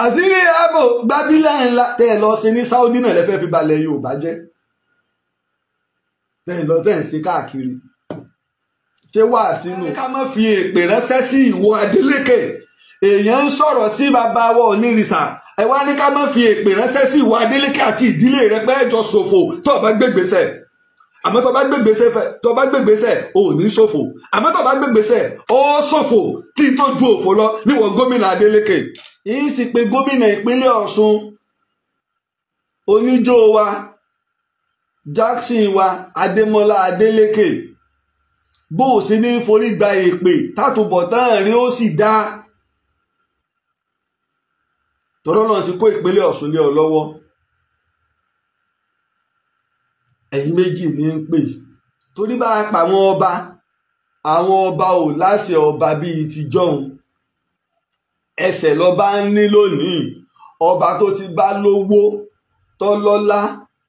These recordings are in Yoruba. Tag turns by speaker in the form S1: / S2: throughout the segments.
S1: àṣírí ààbò gbábílẹ̀ ńlá tẹ́ ẹ lọ sí ní Saudi náà lẹ́fẹ́ fi balẹ̀ Yorùbá jẹ́ tẹ́ ẹ lọ tẹ́ ẹ ń ṣe káàkiri ṣé wà sínú. ká má fi èpè ránṣẹ́ sí ìwọ Adeleke èèyàn ń sọ̀rọ̀ sí bàbá wa Onírìṣà ẹ wá ní ká má fi èpè ránṣẹ́ sí ìwọ Adeleke àti ìdílé rẹ pé ẹjọ́ ṣòfò tó o bá gbégbèsè àmọ́ tó o bá gbégbèsè ò ní ṣòfò àmọ́ tó o bá gbégbèsè ó ṣòfò kí n tó ju òfò lọ níwọ̀n gómìnà Adeleke yìí sì pé gómìnà ìpínlẹ̀ Ọ̀ṣun oníjó wa Jackson wa Adémọ́lá Adeleke bó o sì ní forí gba èpè tátùbọ̀tán rí ó sì dá tọ́rọ́ náà ti kó ìpínlẹ̀ Ọ̀ṣun lé ọ lọ́wọ́ ẹ̀yin méjì ní ń pè torí bá pa àwọn ọba ò láṣẹ ọba bíi ti jọ̀hún ẹsẹ̀ lọ́ba ń ní lónìí ọba tó ti bá lówó tó lọ́lá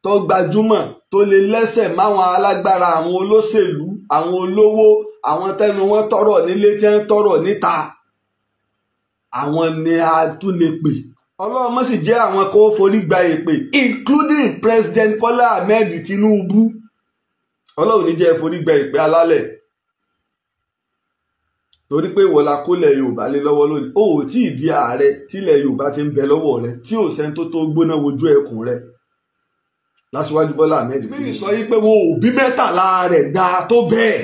S1: tó gbajúmọ̀ tó lè lẹ́sẹ̀ máwọn alágbára àwọn olóṣèlú àwọn olówó àwọn tẹnu wọn tọrọ nílé tí wọn tọrọ níta àwọn ni a tún lè pè ọlọ́run mọ́ sì jẹ́ àwọn kó forí gba èpè including President Bola Ahmed Tinubu ọlọ́run ní jẹ́ forí gba èpè alálẹ̀ torí pé ìwọ la kólẹ̀ Yorùbá lé lọ́wọ́ lónìí ó ò tí ì di ààrẹ tílẹ̀ Yorùbá ti ń bẹ lọ́wọ́ rẹ tí ò sẹ́ni tó gbóná wojú ẹkùn rẹ lásìwájú Bọ́lá Ahmed Tinubu. bí sọ yí pé wọn ò bí mẹ́tàlá rẹ̀ dáa tó bẹ́ẹ̀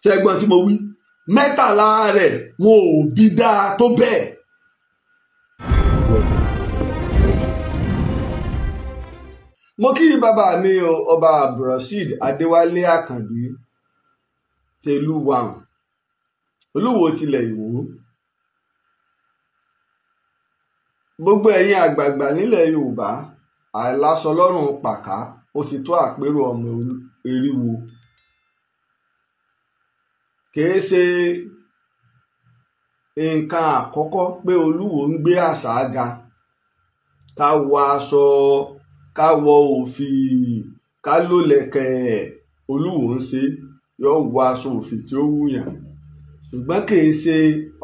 S1: ṣẹ́gbọ́n tí mo wí mẹ́tàlá rẹ̀ wọn ò bí dáa tó bẹ́ẹ̀. mo kí bàbá mi ọba Abdulrasheed Adéwálé Àkànbí tẹlúwàm Olúwo tilẹ̀ Ìwó gbogbo ẹ̀yin àgbààgbà nílẹ̀ Yorùbá àìláṣọ lọ́rùn pàká ó ti tó àpérò ọmọ eriwo kìí ṣe nǹkan àkọ́kọ́ pé Olúwo ń gbé àṣà ga ká wọ aṣọ ká wọ òfì ká lò lẹ̀kẹ̀ Olúwo ń ṣe yóò wọ aṣọ òfì tí ó wúyàn ṣùgbọ́n kìí ṣe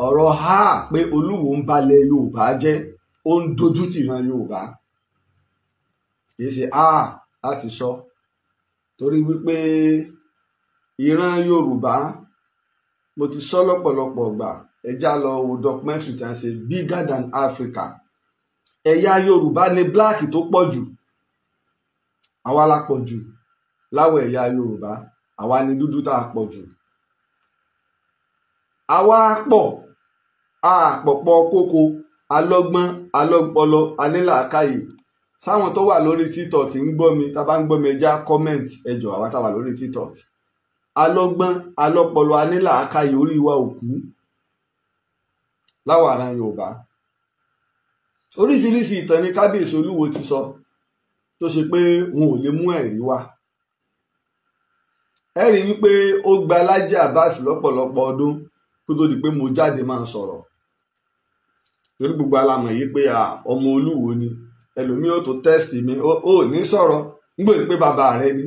S1: ọ̀rọ̀ ha pé Olúwo ń balẹ̀ Yorùbá jẹ́ ó ń dojú tì ìran Yorùbá kìí ṣe láti sọ torí wípé ìran Yorùbá mo ti sọ lọ́pọ̀lọpọ̀ gbà ẹjá lọ wo documentary tí a ń ṣe Bigger Than Africa ẹ̀yà Yorùbá ní black tó pọ̀ jù àwa la pọ̀ jù láwọ̀ ẹ̀yà Yorùbá àwa ni dúdú tá a pọ̀ jù àwa pọ̀ àpọ̀pọ̀ kókó alọ́gbọ́n alọ́pọlọ anílàákàyè sáwọn tó wà lórí TikTok ń gbọ́ mi tá a bá ń gbọ́ mi ẹjá comment ẹjọ́ àwa tá a wà lórí TikTok alọ́gbọ́n alọ́pọlọ anílàákàyè orí wa òkú láwọn ará Yorùbá oríṣiríṣi ìtàn ní kábíyèsí Olúwo ti sọ tó ṣe pé wọn ò lè mú ẹ̀rí wá ẹ̀rí wípé ó gba Lájí Abbas lọ́pọ̀lọpọ̀ ọdún kó tó di pé mo jáde máa ń sọ̀rọ̀ torí gbogbo alamọ̀ yìí pé ọmọ Olúwo ni ẹlòmíì ó tó test mi ó ní sọ̀rọ̀ nígbà pé bàbá rẹ ni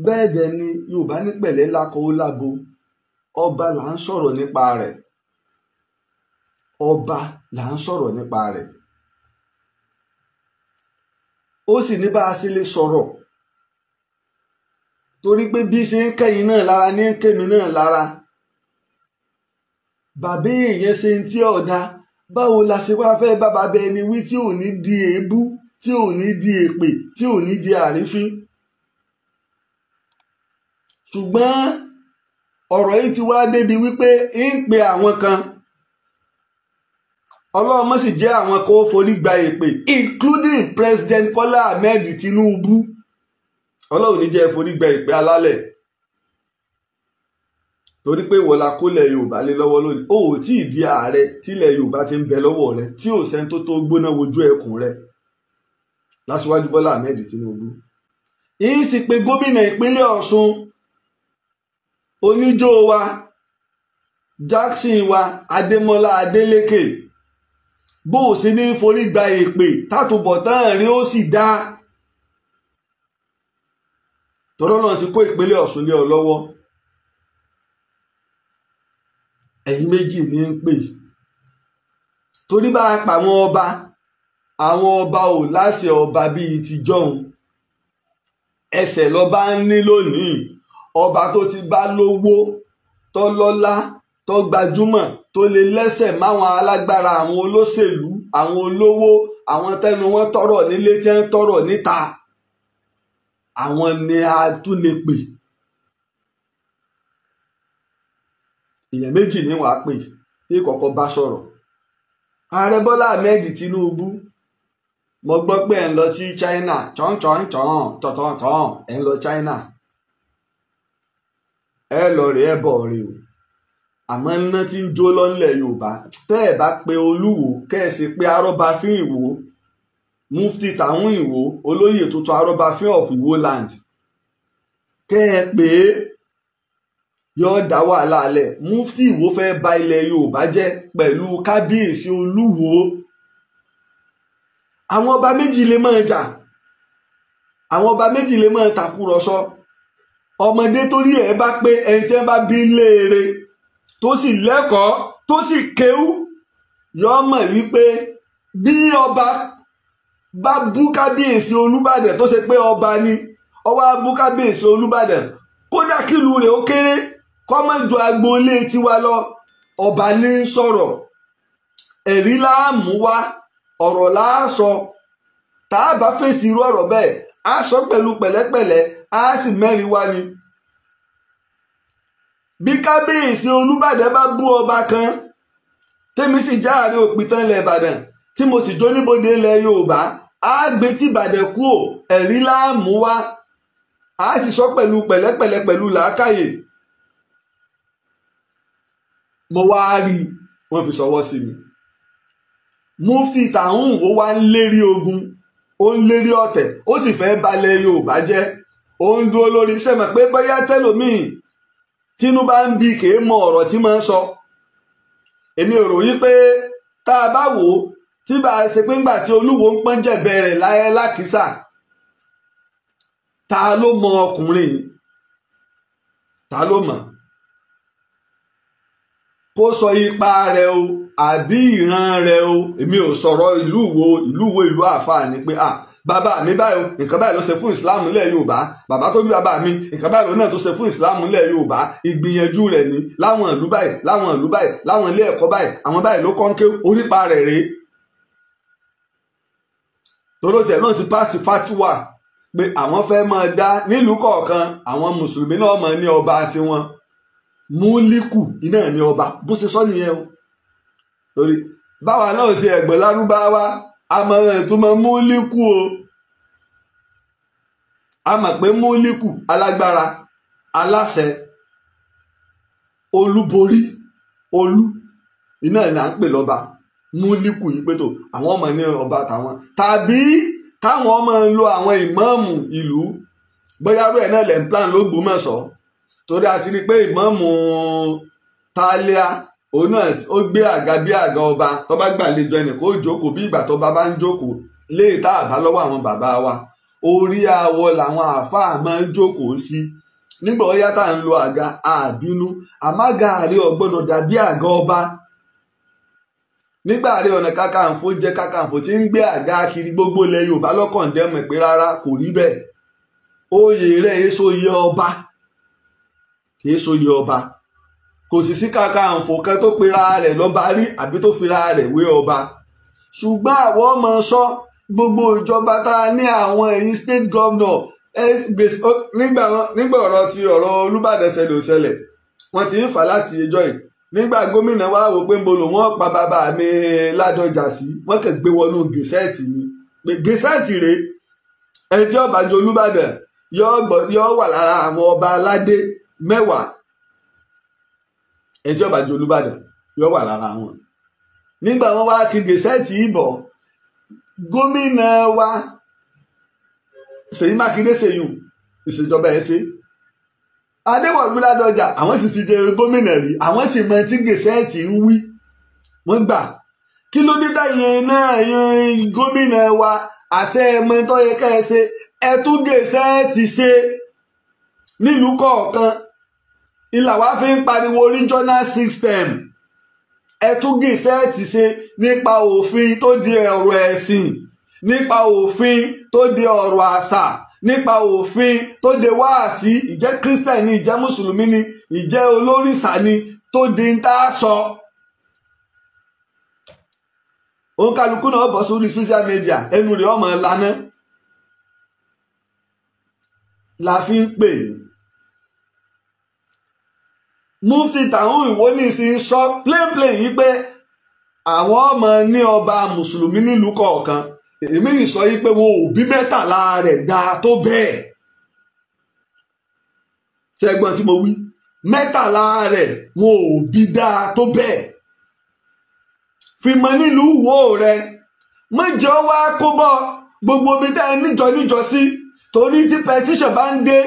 S1: bẹ́ẹ̀ dẹ̀ ni Yorùbá ní pẹ̀lẹ́ lákọ ó lábo ọba là ń sọ̀rọ̀ nípa rẹ̀ ọba là ń sọ̀rọ̀ nípa rẹ̀ ó sì ní bá a sì lè sọ̀rọ̀ torí pé bí ṣe ń kẹ́yìn náà lára ní ń kémi náà lára bàbá èèyàn ṣe ń tí ọ̀dà báwo la ṣe wá fẹ́ bá bàbá ẹni wí tí ò ní di èébú tí ò ní di èpè tí ò ní di àrífín ṣùgbọ́n ọ̀rọ̀ yìí ti wá débi wípé ń pe àwọn kan ọlọ́run mọ́ sì jẹ́ àwọn kó forí gba èpè including President Bola Ahmed Tinubu ọlọ́run ní jẹ́ forí gba èpè alálẹ̀ torí pé ìwọ la kólẹ̀ Yorùbá lé lọ́wọ́ lónìí ó ò tí ì di ààrẹ tílẹ̀ Yorùbá ti ń bẹ lọ́wọ́ rẹ tí ò sẹ́ni tó gbóná wojú ẹkùn rẹ lásìwájú Bọ́lá Ahmed Tinubu yìí sì pé gómìnà ìpínlẹ̀ Ọ̀ṣun oníjó wa Jackson wa Adémọ́lá Adeleke bó o sì ní forí gba èpè tátùbọ̀tán rí ó sì dá tọ́rọ́ náà ti kó ìpínlẹ̀ Ọ̀ṣun lé ọ lọ́wọ́ ẹ̀yin méjì ní ń pè torí bá a pa àwọn ọba ò láṣẹ ọba bíi ti jọ̀hún ẹsẹ̀ lọ́ba ń ní lónìí ọba tó ti bá lówó tó lọ́lá tó gbajúmọ̀ tó lè lẹ́sẹ̀ máwọn alágbára àwọn olóṣèlú àwọn olówó àwọn tẹnu wọn tọrọ nílé tí wọn tọrọ níta àwọn ni a tún lè pè èèyàn méjì ní wàá pè tí kọ́kọ́ bá sọ̀rọ̀ ààrẹ Bọ́lá Ahmed Tinubu mo gbọ́ pé ẹ̀ ń lọ sí China tọ̀tọ̀tọ̀ ẹ̀ ń lọ China ẹ lọ rè é bọ̀ rè o àmọ́ iná tí ń jó lọ́nlẹ̀ Yorùbá tẹ́ ẹ̀ bá pe Olúwo kẹ́ẹ̀sì pé Arọ́báfín Ìwó Mufti Tàwọn Ìwó olóyè tuntun Arọ́báfín of Ìwó land kẹ́ ẹ pé yóò dá wàhálà alẹ̀ Mufti Ìwó fẹ́ ba ilẹ̀ Yorùbá jẹ́ pẹ̀lú kábíyèsí Olúwo àwọn ọba méjì lè máa jà àwọn ọba méjì lè máa tàkúrọ̀sọ ọmọdé torí ẹ̀ bá pé ẹni tí wọ́n bá bí léèrè tó sì lẹ́kọ̀ọ́ tó sì kéwú yóò mọ̀ wípé bí ọba bá bú kábíyèsí Olúbàdàn tó ṣe pé ọba ni ọba bú kábíyèsí Olúbàdàn kódà kílù rẹ̀ ó kéré kọ́mọ̀jọ agboolé tiwa lọ ọba ní sọ̀rọ̀ ẹ̀rí láàmú wá ọ̀rọ̀ láàsọ tá a bá fèsì irú ọ̀rọ̀ bẹ́ẹ̀ á sọ pẹ̀lú pẹ̀lẹ́pẹ̀lẹ́ á sì mẹ́rin wá ni. bí kábíyèsí Olúbàdàn bá bú ọba kan tèmi sì já àárín òpìtàn ilẹ̀ Ìbàdàn tí mo sì jó níbodè ilẹ̀ Yorùbá á gbé tí Ìbàdàn kú ò ẹ̀rí láàmú wá á sì sọ pẹ̀lú pẹ̀lẹ́pẹ̀lẹ́ pẹ̀lú làákàyè. mo wá rí wọ́n fi ṣọwọ́ sí mi Mufti Tàwọn ó wá ń lérí ogun ó ń lérí ọ̀tẹ̀ ó sì fẹ́ balẹ̀ Yorùbá jẹ́ ó ń dúró lórí iṣẹ́ mọ̀ pé bóyá tẹ́lòmíì tínú bá ń bí kèé mọ ọ̀rọ̀ tí máa ń sọ èmi ò rò wípé tá a bá wò ó tí bá a ṣe pé ńgbà tí Olúwo ń pọ́n jẹ̀bẹ̀ rẹ̀ láyé lákìsà ta ló mọ ọkùnrin ta ló mọ̀ kó sọ ipa rẹ̀ o àbí ìran rẹ̀ o èmi ò sọ̀rọ̀ ìlú wo àfáà ni pé bàbá mi báyìí nǹkan báyìí ló ṣe fún Islam nílẹ̀ Yorùbá bàbá tó bí bàbá mi nǹkan báyìí ló náà tó ṣe fún Islam nílẹ̀ Yorùbá ìgbìyànjú rẹ̀ ní láwọn ìlú báyìí láwọn ìlú báyìí láwọn ilé ẹ̀kọ́ báyìí àwọn báyìí ló kọ́ ń ké orípa rẹ̀ rèé tóró tiẹ̀ náà ti pàṣẹ fatuwa pé àwọn fẹ́ máa dá nílùú kọ̀ọ̀kan àwọn mùsùlùmí náà máa ní ọba tiwọn múlíkù iná ní ọba bó ṣe sọ nìyẹn o torí báwa náà ti ẹ̀gbọ́n lárúbáwá a mọ̀ ìtumọ̀ múlíkù o a mọ̀ pé múlíkù alágbára aláṣẹ olúborí olú iná ní à ń pè lọ́ba múlíkù yìí pé tó àwọn ọmọ ní ọba tàwọn tàbí káwọn ọmọ ń lo àwọn ìmáàmù ìlú bóyá rẹ̀ náà lẹ̀ ń plan l'Ógbómọ̀ṣọ́ torí a ti rí i pé ìmáàmù Tálíà òun náà ó gbé àga bí àga ọba tó bá gbàlejò ẹnì kó jókòó bí ìgbà tó bá bá ń jókòó léè tá àbá lọ́wọ́ àwọn bàbá wa orí awọ làwọn àáfàá máa ń jókòó sí nígbà ó yá tá à ń lo àga àbínú àmága àrí ọgbọ́dọ̀ dàbí àga ọba nígbà Ààrẹ Ọ̀nà Kakanfò jẹ́ Kakanfò tí ń gbé àga kiri gbogbo ilẹ̀ Yorùbá lọ́kàndẹ́mọ̀ pé rárá kò rí bẹ́ẹ̀ oyè rẹ̀ èso yẹ ọba kì í sóyè ọba kò sì sí Kakanfò kan tó pera rẹ̀ lọ́ba rí àbí tó fira rẹ̀ wé ọba ṣùgbọ́n àwọn ọmọ sọ gbogbo ìjọba tá a ní àwọn ẹ̀yìn state governor nígbà ọ̀rọ̀ Olúbàdàn ṣẹlẹ̀ wọ́n ti ń fà láti ẹjọ́ yìí nígbà gómìnà wa wò pé ń bolo wọn pa bàbá mi Ládọjà sí wọ́n kàn gbé wọnú gẹ̀ẹ́sẹ̀tì ni pé gẹ̀ẹ́sẹ̀tì rèé ẹni tí ó bá jẹ Olúbàdàn yóò wà lára àwọn ọba aládé 10 ẹni tí ó bá jẹ Olúbàdàn yóò wà lára wọn nígbà wọn wá kí gẹ̀ẹ́sẹ̀tì ìbọ̀ gómìnà wa Ṣèyí Mákindé ṣèyún ìṣèjọba ẹ̀ ṣe Adéwọ̀lú Ládọjà àwọn sì ti jẹ gómìnà rí àwọn sì mọ tí gẹ̀ẹ́sẹ̀tì ń wí wọ́n gbà kí ló dé táyẹn náà yan gómìnà wa àṣẹ ẹmọ tó yẹ ká ẹ ṣe ẹ tún gẹ̀ẹ́sẹ̀tì ṣe nílùú kọ̀ọ̀kan ìlà wa fi ń pariwo regional system ẹ tún gìsẹ́ẹ̀tì ṣe nípa òfin tó di ọ̀rọ̀ ẹ̀sìn, nípa òfin tó di ọ̀rọ̀ àṣà, nípa òfin tó de wáàsí, ìjẹ́ Christian ni, ìjẹ́ mùsùlùmí ni, ìjẹ́ olórìṣà ni, tó di ń tá a sọ. òun kálukú náà bọ̀ sórí social media, ẹnu rẹ̀ ọmọ lana la fi ń pè ní. Mufti Tàwọn Ìwó nísìnyí sọ plain yìí pé àwọn ọmọ ní ọba mùsùlùmí nílùú kọ̀ọ̀kan. Èmi sọ yìí pé wọn ò bí mẹ́tàlá rẹ̀ dáa tó bẹ́ẹ̀. Ṣẹ́gbọ́n tí mo wí, mẹ́tàlá rẹ̀ wọn ò bí dáa tó bẹ́ẹ̀. Fìmọ̀ nílùú Ìwó rẹ̀ mọ́jọ wá kó bọ́ gbogbo ibi tẹ́ ẹ níjọ sí, torí tí petition bá ń dé,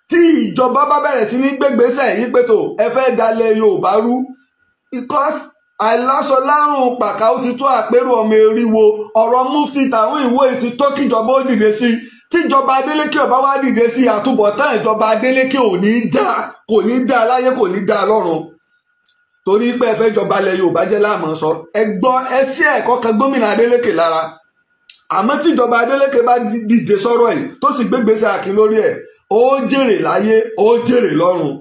S1: tí ìjọba bá bẹ̀rẹ̀ sí ní gbégbésẹ̀ yìí pé tó ẹ fẹ́ dalẹ̀ Yorùbá rú, because àìláṣọ lárùn pàkà ó ti tó àpérò ọmọ eriwo. Ọ̀rọ̀ Mufti Tàwọn Ìwó ti tó kíjọba ó dìde sí. Tíjọba Adeleke ọba wá dìde sí, àtúbọ̀tán ìjọba Adeleke ò ní dá, kò ní dá láyé, kò ní dá lọ́run. Torí pé ẹ fẹ́ jọba ilẹ̀ Yorùbá jẹ́ láàmú sọ, ẹ gbọ́ ẹ sí ẹ̀kọ́ kan gómìnà Adeleke lára. Àmọ́ tíjọba Adeleke bá dìde sọ̀rọ̀ yìí tó sì gbégbèsè àkín lórí ẹ̀, ó jèrè láyé, ó jèrè lọ́run.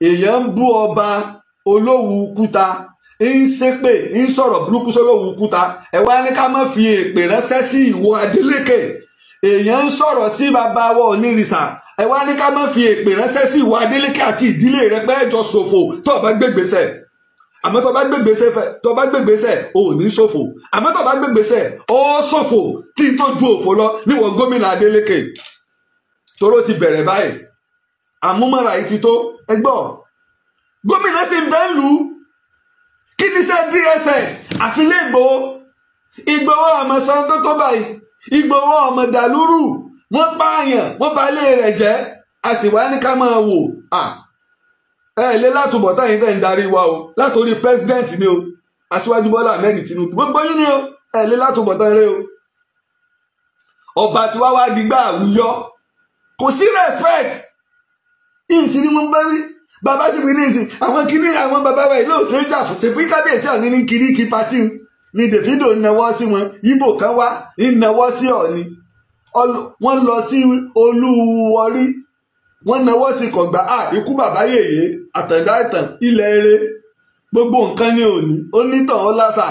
S1: Èèyàn ń bú ọba Olówu Kúta, ń ṣépè, ń sọ̀rọ̀ burúkú sólówu Kúta, ẹ wá ní ká má fi èpè ránṣẹ́ sí ìwọ Adeleke. Èèyàn ń sọ̀rọ̀ sí bàbá wa Onírìṣà, ẹ wá ní ká má fi èpè ránṣẹ́ sí ìwọ Adeleke àti ìdílé rẹ pé ẹjọ́ ṣòfò tó bá gbégbèsè. Àmọ́ tó bá gbégbèsè ò ní ṣòfò. Àmọ́ tó bá gbégbèsè ó ṣòfò kí n tó ju òfò lọ níwọ̀n gómìnà Adeleke. Toró ti bẹ̀rẹ̀ báyìí, àmúmọ́ra yìí ti tó. Ẹgbọ́ gómìnà sì ń bẹ́ lù ú. Kí ni sẹ́ DSS àfilẹ́ Ìgbòho ọmọ santo tó báyìí, Ìgbòho ọmọ dàlúrù, wọ́n pààyàn, wọ́n bà ilé rẹ̀ jẹ́, a sì wá ní ká máa wò. Ẹ lé látúbọ̀tán yìí tẹ̀ ń darí wa o, látòrí president ni o, Aṣíwájú Bọ́lá Ahmed Tinubu, gbogbo yín ni o, ẹ lé látúbọ̀tán rẹ o. Ọba tí wá wá digbá àwùyọ, kò sí respect. Ìsìn ni wọ́n bá rí. Bàbá sì fi ní ìsìn àwọn kìíní àwọn bàbá wa ìlú òsè jà fún ṣèpín kábíyèsí Ọ̀ọ̀ni ní kiri kí pati ni Davido náwó sí wọn, Ìgbò kan wá náwó sí Ọ̀ọ̀ni. Wọ́n lọ sí Olúwọrí, wọ́n náwó sí Kọ̀gbá, ikú bàbá yèyé, àtẹ̀dá ìtàn, ilẹ̀ eré, gbogbo nǹkan ní Òní, onítàn ọlásà.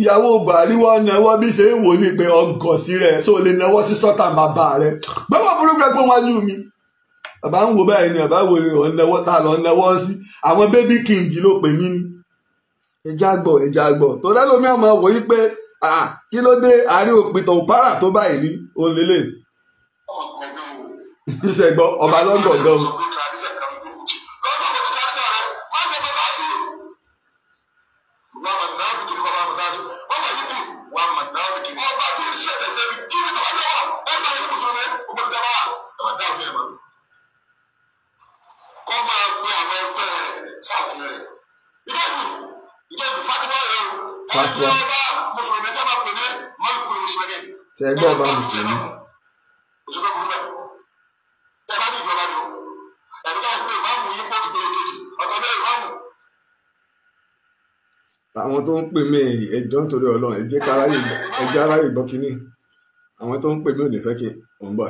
S1: Ìyàwó Buhari wọ́n náwó bí ṣe ń wò ní pé ọgọ̀ sí rẹ̀ só lè náwó sí sọ́tà bàbá rẹ̀. Gbọ́dọ̀ burúkú ẹgbẹ́ wájú mi. Bàbá ń wo báyìí ni bàbá wo ni ọ̀nàwọ́ tá lọ náwọ́ sí. Àwọn baby king ló pè mí ní. Ẹja gbọ́. Tó lẹ́nu mi ọmọ wò yí pé kí ló dé àárín òpìtàn òpárà tó báyìí ní òun lélẹ̀. Ìṣègbọ́ ọba lọ́gọ̀ọ̀gàn. Fatuwa. Ṣẹgbẹ́ ọba Mùsùlùmí. Àwọn tó ń pè mí ẹjọ́ nítorí Ọlọ́run ẹjẹ́ aráyè gbọ́ kínní. Àwọn tó ń pè mí ò ní fẹ́ kí n bọ̀.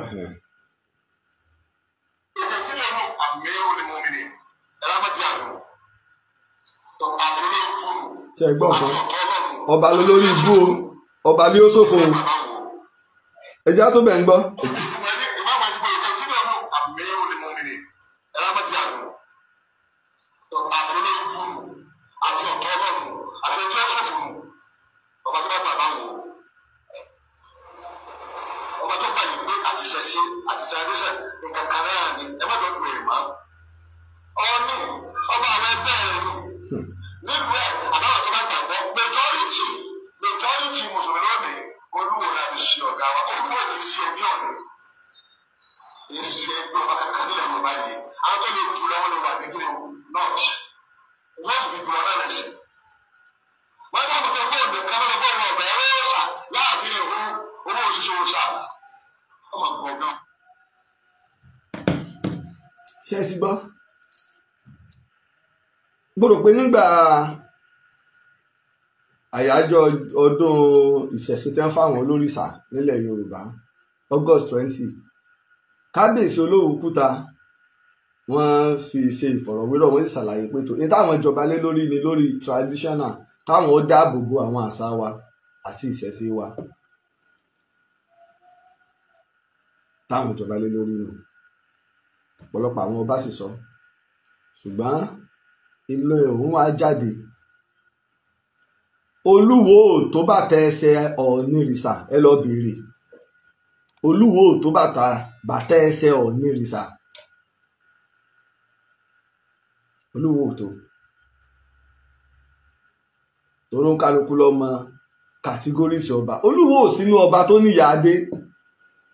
S1: Ṣé ẹ gbọ́ kan? Ọba ló lórí ibú o, ọba ní ó ṣòfò o. Ẹja tó bẹ̀ ń gbọ́. Ṣé ẹ ti gbọ́? gbọ́dọ̀ pé nígbà àyájọ́ ọdún ìṣẹ̀ṣe tí wọ́n fáwọn olórìṣà nílẹ̀ Yorùbá August 20 kábíyèsí Olówùkúta wọ́n fi ṣe ìfọ̀rọ̀wérọ̀ wọ́n sì ṣàlàyé pé tó ní táwọn ìjọba lé lórí ni lórí traditional káwọn ó dáàbò bo àwọn àṣà wa àti ìṣẹ̀ṣe wa táwọn ìjọba lé lórí nù ọ̀pọ̀lọpọ̀ àwọn ọba sì sọ ṣùgbọ́n ilé òun wá jáde Olúwo tó bàtà ẹsẹ̀ Ọ̀ọ̀nìrìṣà ẹ lọ béèrè Olúwo tó bàtà ẹsẹ̀ Ọ̀ọ̀nìrìṣà Olúwo tó toró ń kálukú lọ́mọ kàtígórìsì ọba Olúwo ò sínú ọba tó níyà adé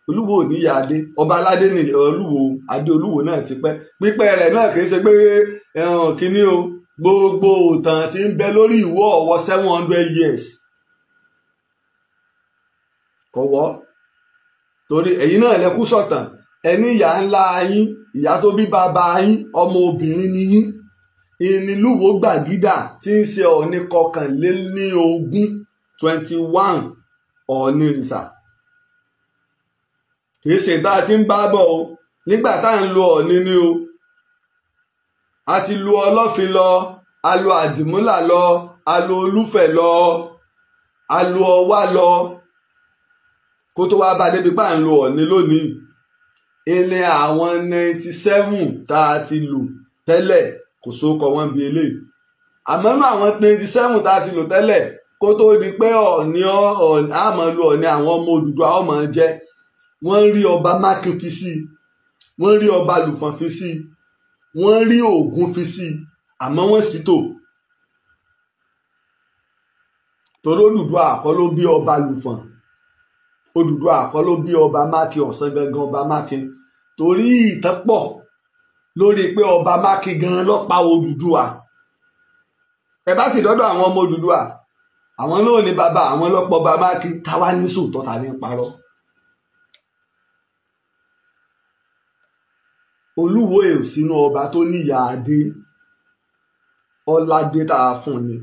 S1: Olúwo ò níyà adé ọba aládé ní Olúwo adé Olúwo náà ti pẹ́ pípẹ́ rẹ̀ náà kì í ṣe pé kínní o gbogbo òtàn tí ń bẹ lórí Ìwó Ọ̀wọ̀ 700 years kọ̀wọ́ torí ẹ̀yin náà lẹ́kú sọ̀tàn ẹni ìyá ńlá yín ìyá tó bí bàbá yín ọmọ obìnrin ni yín ìnílùwò Gbàgídà tí ń ṣe Ọ̀ọ̀ni 21 Ọ̀ọ̀nìrìṣà kìí ṣe tá a ti ń bá bọ̀ o nígbà tá à ń lo Ọ̀ọ̀ni ni o a ti lo Ọlọ́fin lọ a lo Àdìmúlà lọ a lo Olúfẹ̀ lọ a lo Ọwá lọ kó tó wá bá débi pa à ń lo Ọ̀ọ̀ni lónìí ilé àwọn 97 tá a ti lò tẹ́lẹ̀ kò sókọ wọn bí eléyìí àmọ́ nínú àwọn 27 tá a ti lò tẹ́lẹ̀ kó tó di pé Ọ̀ọ̀ni àmọ́ lo Ọ̀ọ̀ni àwọn ọmọ Odùduwà ọmọ jẹ́ wọ́n rí ọba Mákin fi sí wọ́n rí ọba Lùfọ̀n fi sí wọ́n rí Ògún fi sí àmọ́ wọ́n sì tò torí Odùduwà kọ́ ló bí ọba Lùfọ̀n Odùduwà kọ́ ló bí ọba Mákin Ọ̀sán gangan ọba Mákin torí ìtàn pọ̀ lórí pé ọba Mákin gan ló pa Odùduwà ẹ bá sì dọ́dọ̀ àwọn ọmọ Odùduwà àwọn náà ní bàbá àwọn lọ́pọ̀ ọba Mákin táwa ní sòótọ́ ta ní parọ́ Olúwo ò sínú ọba tó níyà adé ọládé tá a fún ni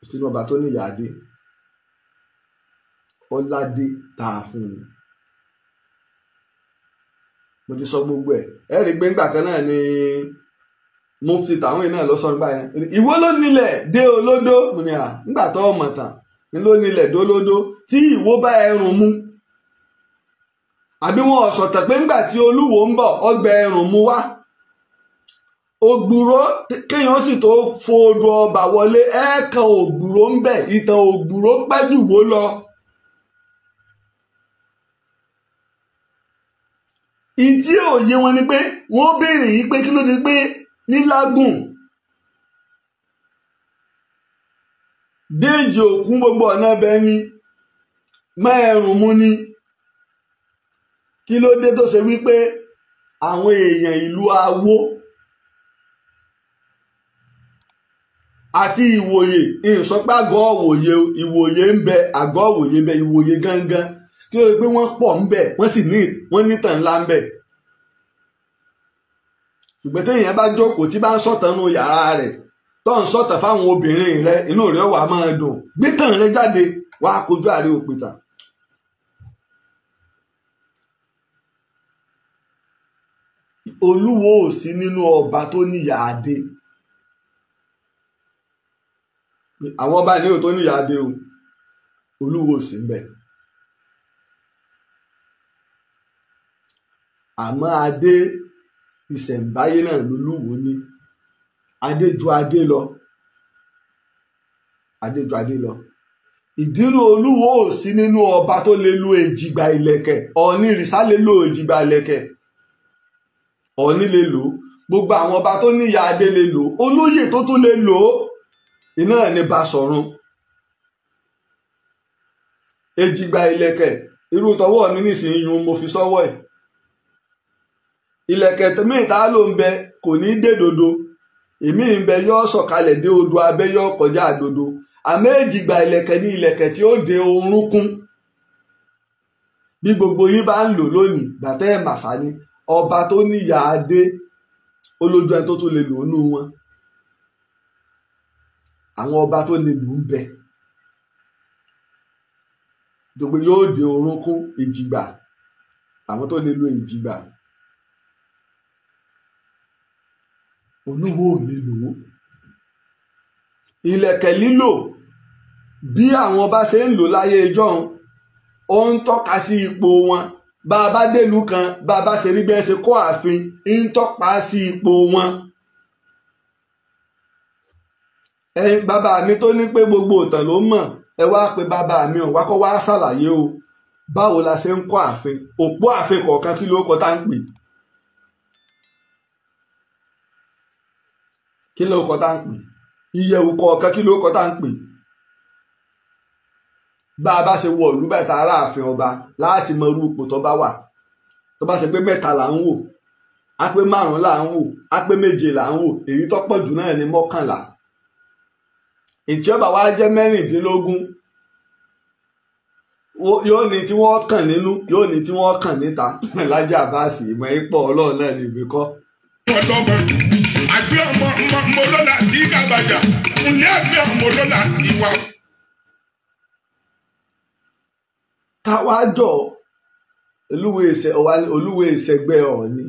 S1: sínú ọba tó níyà adé ọládé tá a fún ni mo ti sọ gbogbo ẹ rí i pé ńgbà kan náà ni mufti tàwọn iná lọ sọ nígbà yẹn Ìwó ló nílẹ̀ dé olódó mo ní à ńgbà tó ọmọ tàn ni ló nílẹ̀ dé olódó tí Ìwó bá ẹrùn mú àbí wọn ọ̀sọ̀tàn pé ńgbà tí Olúwo ń bọ̀ ọgbà ẹrùn mú wá ògbúrò kéèyàn sì tó fòdù ọba wọlé ẹ̀ẹ̀kan ògbúrò ń bẹ̀ ìtàn ògbúrò pẹ́ jù Ìwó lọ. ìtí òye wọn ni pé wọ́n béèrè yìí pé kí ló dé pé nílágùn déèjì òkun gbogbo ọ̀nà bẹ́ẹ̀ ni mẹ́ẹ̀rùn mú ni kí ló dé tó ṣe wípé àwọn èèyàn ìlú Awó àti Ìwòyè ìsọpẹ́ àgọ́ òwòye Ìwòyè ń bẹ àgọ́ òwòye ń bẹ Ìwòyè gangan kí ló dé pé wọ́n pọ̀ ń bẹ wọ́n sì wọ́n nítàn ńlá ń bẹ ṣùgbọ́n téèyàn bá jókòó tí bá ń sọ̀tàn nínú yàrá rẹ̀ tó ń sọ̀tàn fáwọn obìnrin rẹ̀ inú rẹ̀ wà máa dùn gbé tàn rẹ̀ jáde wàá kojú àárẹ̀ òpìtàn. Olúwo ò sí nínú ọba tó níyà adé àwọn ọba ní ò tó níyà adé o Olúwo ò sí ńbẹ̀ àmọ́ adé ìṣẹ̀ǹbáyé náà lolúwo ní adé ju adé lọ adé ju adé lọ ìdírò Olúwo ò sí nínú ọba tó lè lo èjìgbà ìlẹ̀kẹ̀ Ọ̀ọ̀nìrìṣà lè lo èjìgbà ìlẹ̀kẹ̀ Ọ̀ọ̀ni lè lò ó gbogbo àwọn ọba tó níyà adé lè lò ó olóyè tó tún lè lò ó iná ní Basọ̀run èjìgbà ìlẹ̀kẹ̀ irú tọwọ́ mi nísìnyí yun mo fi sọ́wọ́ ẹ̀ ìlẹ̀kẹ̀ mẹ́ta ló ń bẹ kò ní dé dodo èmi ń bẹ yọ sọ̀kalẹ̀ dé odò abẹ́ yọ kọjá dodo àmọ́ èjìgbà ìlẹ̀kẹ̀ ní ìlẹ̀kẹ̀ tí ó dé orúnkún bí gbogbo yín bá ń lò lónìí gbàtẹ́ màsá ni ọba tó níyà adé olójú ẹni tó tún lè lò nú wọn àwọn ọba tó lè lù ú bẹ gbogbo yóò dé orúnkún èjìgbà àwọn tó lè lo èjìgbà Olúwo ò lè lò ó. Ìlẹ̀kẹ̀ lílò bí àwọn ọba ṣe ń lò láyé ìjọ́un ó ń tọ́ka sí ipò wọn. Bá a bá délùú kan bá a bá ṣe rí bẹ́ẹ̀ ṣe kọ́ ààfin ń tọ́ka sí ipò wọn. Bàbá mi tó ní pé gbogbo ìtàn ló mọ̀ ẹ wá pé bàbá mi ò wá kọ́ wá ṣàlàyé o báwo la ṣe ń kọ́ ààfin. Òpó ààfin kọ̀ọ̀kan kí ló kọ tá ń pè kí ló kọ tá ń pè ìyẹ̀wù kọ̀ọ̀kan kí ló kọ tá ń pè. Bá a bá ṣe wọ ìlú bẹ́ẹ̀ tá a ráàfin ọba láti mọ irú ipò tó bá wà. Tó bá ṣe pé 3 là ń wò á pé 5 là ń wò á pé 7 là ń wò èyí tó pọ̀ jù náà ni 11. Ìtí ọba wa jẹ́ 16 yóò ní tí wọ́n kàn nínú yóò ní tí wọ́n kàn níta. Lájí Àbáàsì ìmọ̀ ipò Ọlọ́run náà ní ibi kọ́.
S2: Àgbẹ̀ ọmọ lọ́la tí kàbàjà ǹlẹ́ àgbẹ̀ ọmọ lọ́la tí wà.
S1: Káwájọ olúwe ìṣẹ̀gbẹ́ Ọọ̀ni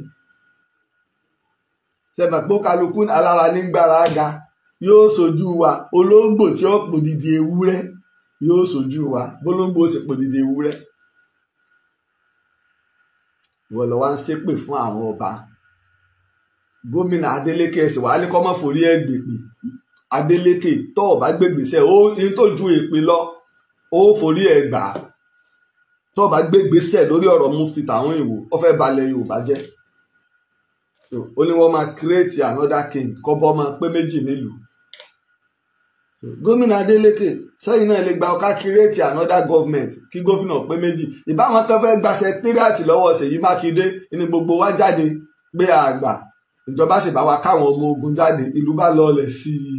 S1: sẹ́bà pé kálukú alára ní gbára ga yóò sojú wa. Olóńgbò tí ó pòdìdì ewúrẹ́ yóò sojú wa bólóńgbò ó sì pòdìdì ewúrẹ́. Wọ́n lọ wá ń ṣépè fún àwọn ọba. Gómìnà Adeleke ẹsẹ̀ wà á ní kọ́ mọ́ forí ẹ̀ gbèpè. Adeleke tó o bá gbégbèsè ó ní tó ju èpè lọ ó forí ẹ̀ gbà á. Tó o bá gbégbèsè lórí ọ̀rọ̀ mufti tàwọn ìwò ó fẹ́ balẹ̀ Yorùbá jẹ́. Ó ní wọ́n máa create another king kọ́ bọ́ máa pé 2 nílùú. Gómìnà Adeleke sẹ́yìn náà lè gba ọká create another government kí gómìnà pé 2. Ìbáwọn kan fẹ́ gba secretariat lọ́wọ́ Ṣèyí Mákindé ní gbogbo wa jáde gbé àgbà. Ìjọba sì bá wa káwọn ọmọ ogun jáde ìlú bá lọlẹ̀ sí i.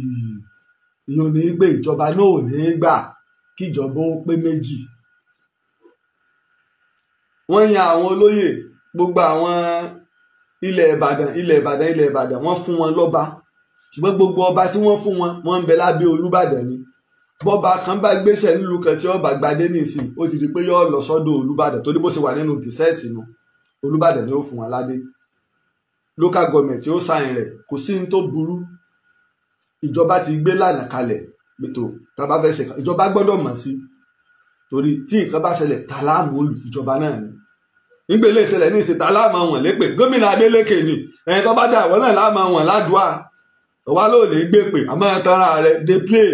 S1: Ìyẹn ò ní gbé ìjọba náà ò ní gbà kí ìjọba ó pé 2. Wọ́n yan àwọn olóyè gbogbo àwọn ilẹ̀ Ìbàdàn wọ́n fún wọn lọ́ba ṣùgbọ́n gbogbo ọba tí wọ́n fún wọn wọ́n ń bẹ lábẹ́ Olúbàdàn ni. Bọ́ba kan bá gbéṣẹ́ nílùú kan tí ọba gbadé nìsín ó ti di pé yóò lọ sọ́dọ̀ Olúbàdàn torí bó ṣe wà nínú dìsẹ́ẹ̀tì nu Olúbàdàn ni ó fún wọn ládé. Local government tí ó sáyìn rẹ̀ kò sí ní tó burú. Ìjọba ti gbé lànà kalẹ̀ gbètò tàbá fẹ́ ṣe ìjọba gbọ́dọ̀ mọ̀ sí torí tí nǹkan bá ṣẹlẹ̀ ta láàmú ìjọba náà ni. Nígbèlè ìṣẹ̀lẹ̀ ní ìṣe ta láàmú wọn lépè gómìnà Adeleke ni ẹ̀yìn tó bá dà wọ́n náà láàmú wọn ládùá ọwá ló lè gbé pè àmọ́ ẹ̀tọ́ra rẹ̀ dey play.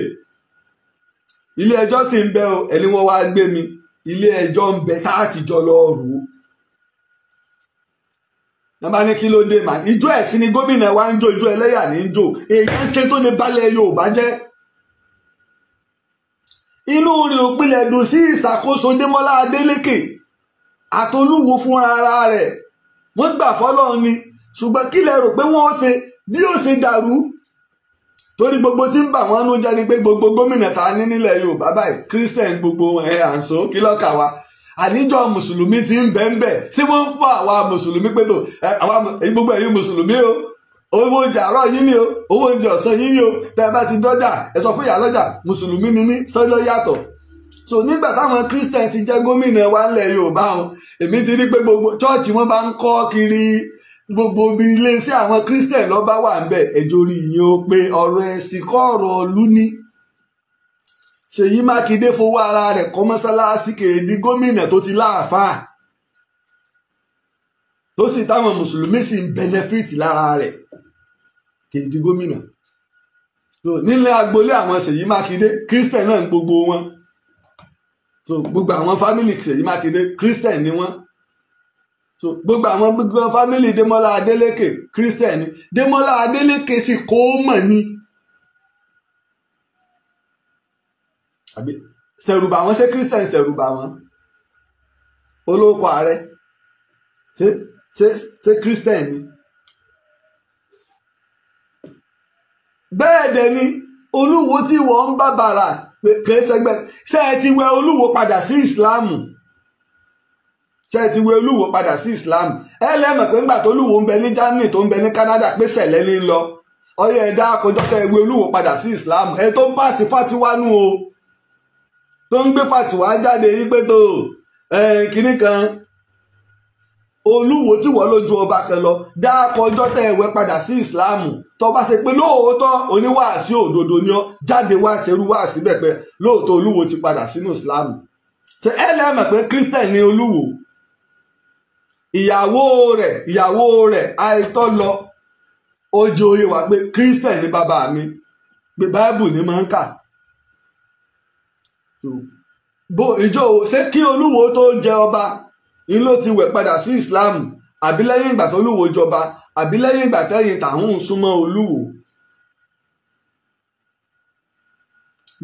S1: Ilé ẹjọ́ sì ń bẹ o ẹni wọ́n wá gbé mi ilé ẹjọ́ ń bẹ káàtì jọ lọ rù ú. Nàbá ní kí ló dé mà ìjọ ẹ̀sìn ni gómìnà wa ń jó ìjọ ẹlẹ́yà ní ń jó èèyàn ń ṣe tó lè balẹ̀ Yorùbá jẹ́. Inú rẹ̀ ò pilẹ̀ dùn sí ìṣàkóso Démọ́lá Adélékè àtolúwo fúnra ara rẹ̀ wọ́n gbà fọ́lọ́run ni ṣùgbọ́n kí lẹ rò pé wọ́n ó ṣe bí ó ṣe dàrú torí gbogbo tí ń bà wọ́n nú jẹ́ ni pé gbogbo gómìnà tá a ní nílẹ̀ Yorùbá báyìí Christian gbogbo àǹsó kí lọ́kà wa àníjọ mùsùlùmí ti ń bẹ́ńbẹ́ sí wọ́n ń fún àwa mùsùlùmí pé tó gbogbo ẹ̀yin mùsùlùmí o owó oúnjẹ àárọ̀ yín ni o owó oúnjẹ ọ̀sán yín ni o tẹ́ ẹ bá ti dọ́jà ẹ sọ fún ìyá lọ́jà mùsùlùmí ni mí sọ́jọ́ yàtọ̀. So nígbà táwọn Christian ti jẹ́ gómìnà wa ńlẹ̀ Yorùbá o èmi ti rí pé gbogbo chọ́ọ̀chì wọn bá ń kọ́ kiri gbogbo bí iléeṣẹ́ àwọn Christian lọ́ba wà ń bẹ̀ ẹjọ́ rí yín o pé ọ̀rọ̀ ẹ̀sìn kọ́ ọ̀rọ̀ ọ̀lú ni. Ṣèyí Mákindé fowó ara rẹ̀ kọ́ mọ́sálásí kéde gómìnà tó ti láàfáà tó sì táwọn mùsùlùmí sì ń benefit lára rẹ̀ kéde gómìnà. So nílẹ̀ agboolé àwọn Ṣèyí Mákindé Christian náà ń gbogbo wọn. So gbogbo àwọn fámìlì Ṣèyí Mákindé Christian ni wọ́n. So gbogbo àwọn fámìlì Démọ́lá Adélékè Christian ni Démọ́lá Adélékè sì kó mọ̀ ni. Àbí ṣẹ̀rùbà wọn ṣé Christian ṣẹ̀rùbà wọn olóko ààrẹ ṣé Christian ni. Bẹ́ẹ̀ dẹ̀ ni Olúwo tí wọ́n ń bàbàrà kẹsẹ̀gbẹ́ ṣé ẹ ti wẹ Olúwo padà sí Ìsìláàmù ṣé ẹ ti wẹ Olúwo padà sí Ìsìláàmù ẹ lẹ́mọ̀ pé ńgbà tó Olúwo ń bẹ ní Germany tó ń bẹ ní Canada pé sẹ̀lẹ́ ní lọ ọyẹ ẹ̀dá àkójọ tẹ ìwé Olúwo padà sí Islam ẹ tó ń pàṣẹ fatiwánú o tó ń gbé fatiwá jáde wípé tó kinní kan Olúwo tí wọ́n lójú ọba kan lọ dá àkójọ tẹ ìwé padà sí Islam tó bá ṣe pé lóòótọ́ oníwàásí òdodo ni ọ jáde wá ṣerú wá síbẹ̀ pé lóòótọ́ Olúwo ti padà sínú Islam ṣe ẹ lẹ́mọ̀ pé Christian ni Olúwo ìyàwó rẹ̀ àìtọ́ lọ ó jẹ́ oyè wá pé Christian ni bàbá mi pé Bible ni máa ń kà ìjọ ṣé kí Olúwo tó jẹ ọba ni ló ti wẹ̀ padà sí Islam àbí lẹ́yìn ìgbà tó Olúwo jọba àbí lẹ́yìn ìgbà tẹ́yìn tàhún súnmọ́ Olúwo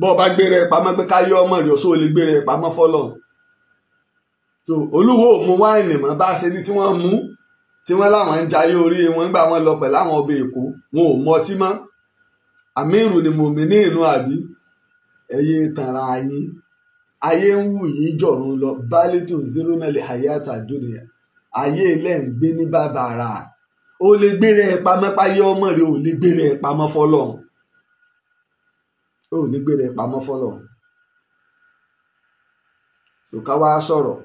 S1: bọ́ ọba gbére pamọ́ pé káyọ́ ọmọ rẹ̀ ọ̀ṣọ́ lè gbére pamọ́ fọ́lọ́ so Olúwo ò mú wáìnì mọ́ bá ṣe ní tí wọ́n mú tí wọ́n láwọn ń jayé orí wọn gbà wọ́n lọ pẹ̀lú àwọn ọba Èkó wọn ò mọtí mọ́ àmírù ni mòmí ní ìlú àbí ẹ̀yẹ tànra yín ayé ń wù yín jọ̀run lọ bálítù zero mẹ́lẹ̀ hayata dúnìyà ayé ilẹ̀ ń gbé ní bàbàrà ó lè gbére ẹ̀ pamọ́ páyé ọmọ rẹ̀ ò lè gbére ẹ̀ pamọ́ fọ́lọ́run ó lè gbére ẹ̀ pamọ́ fọ́lọ́run so ká wá sọ̀rọ̀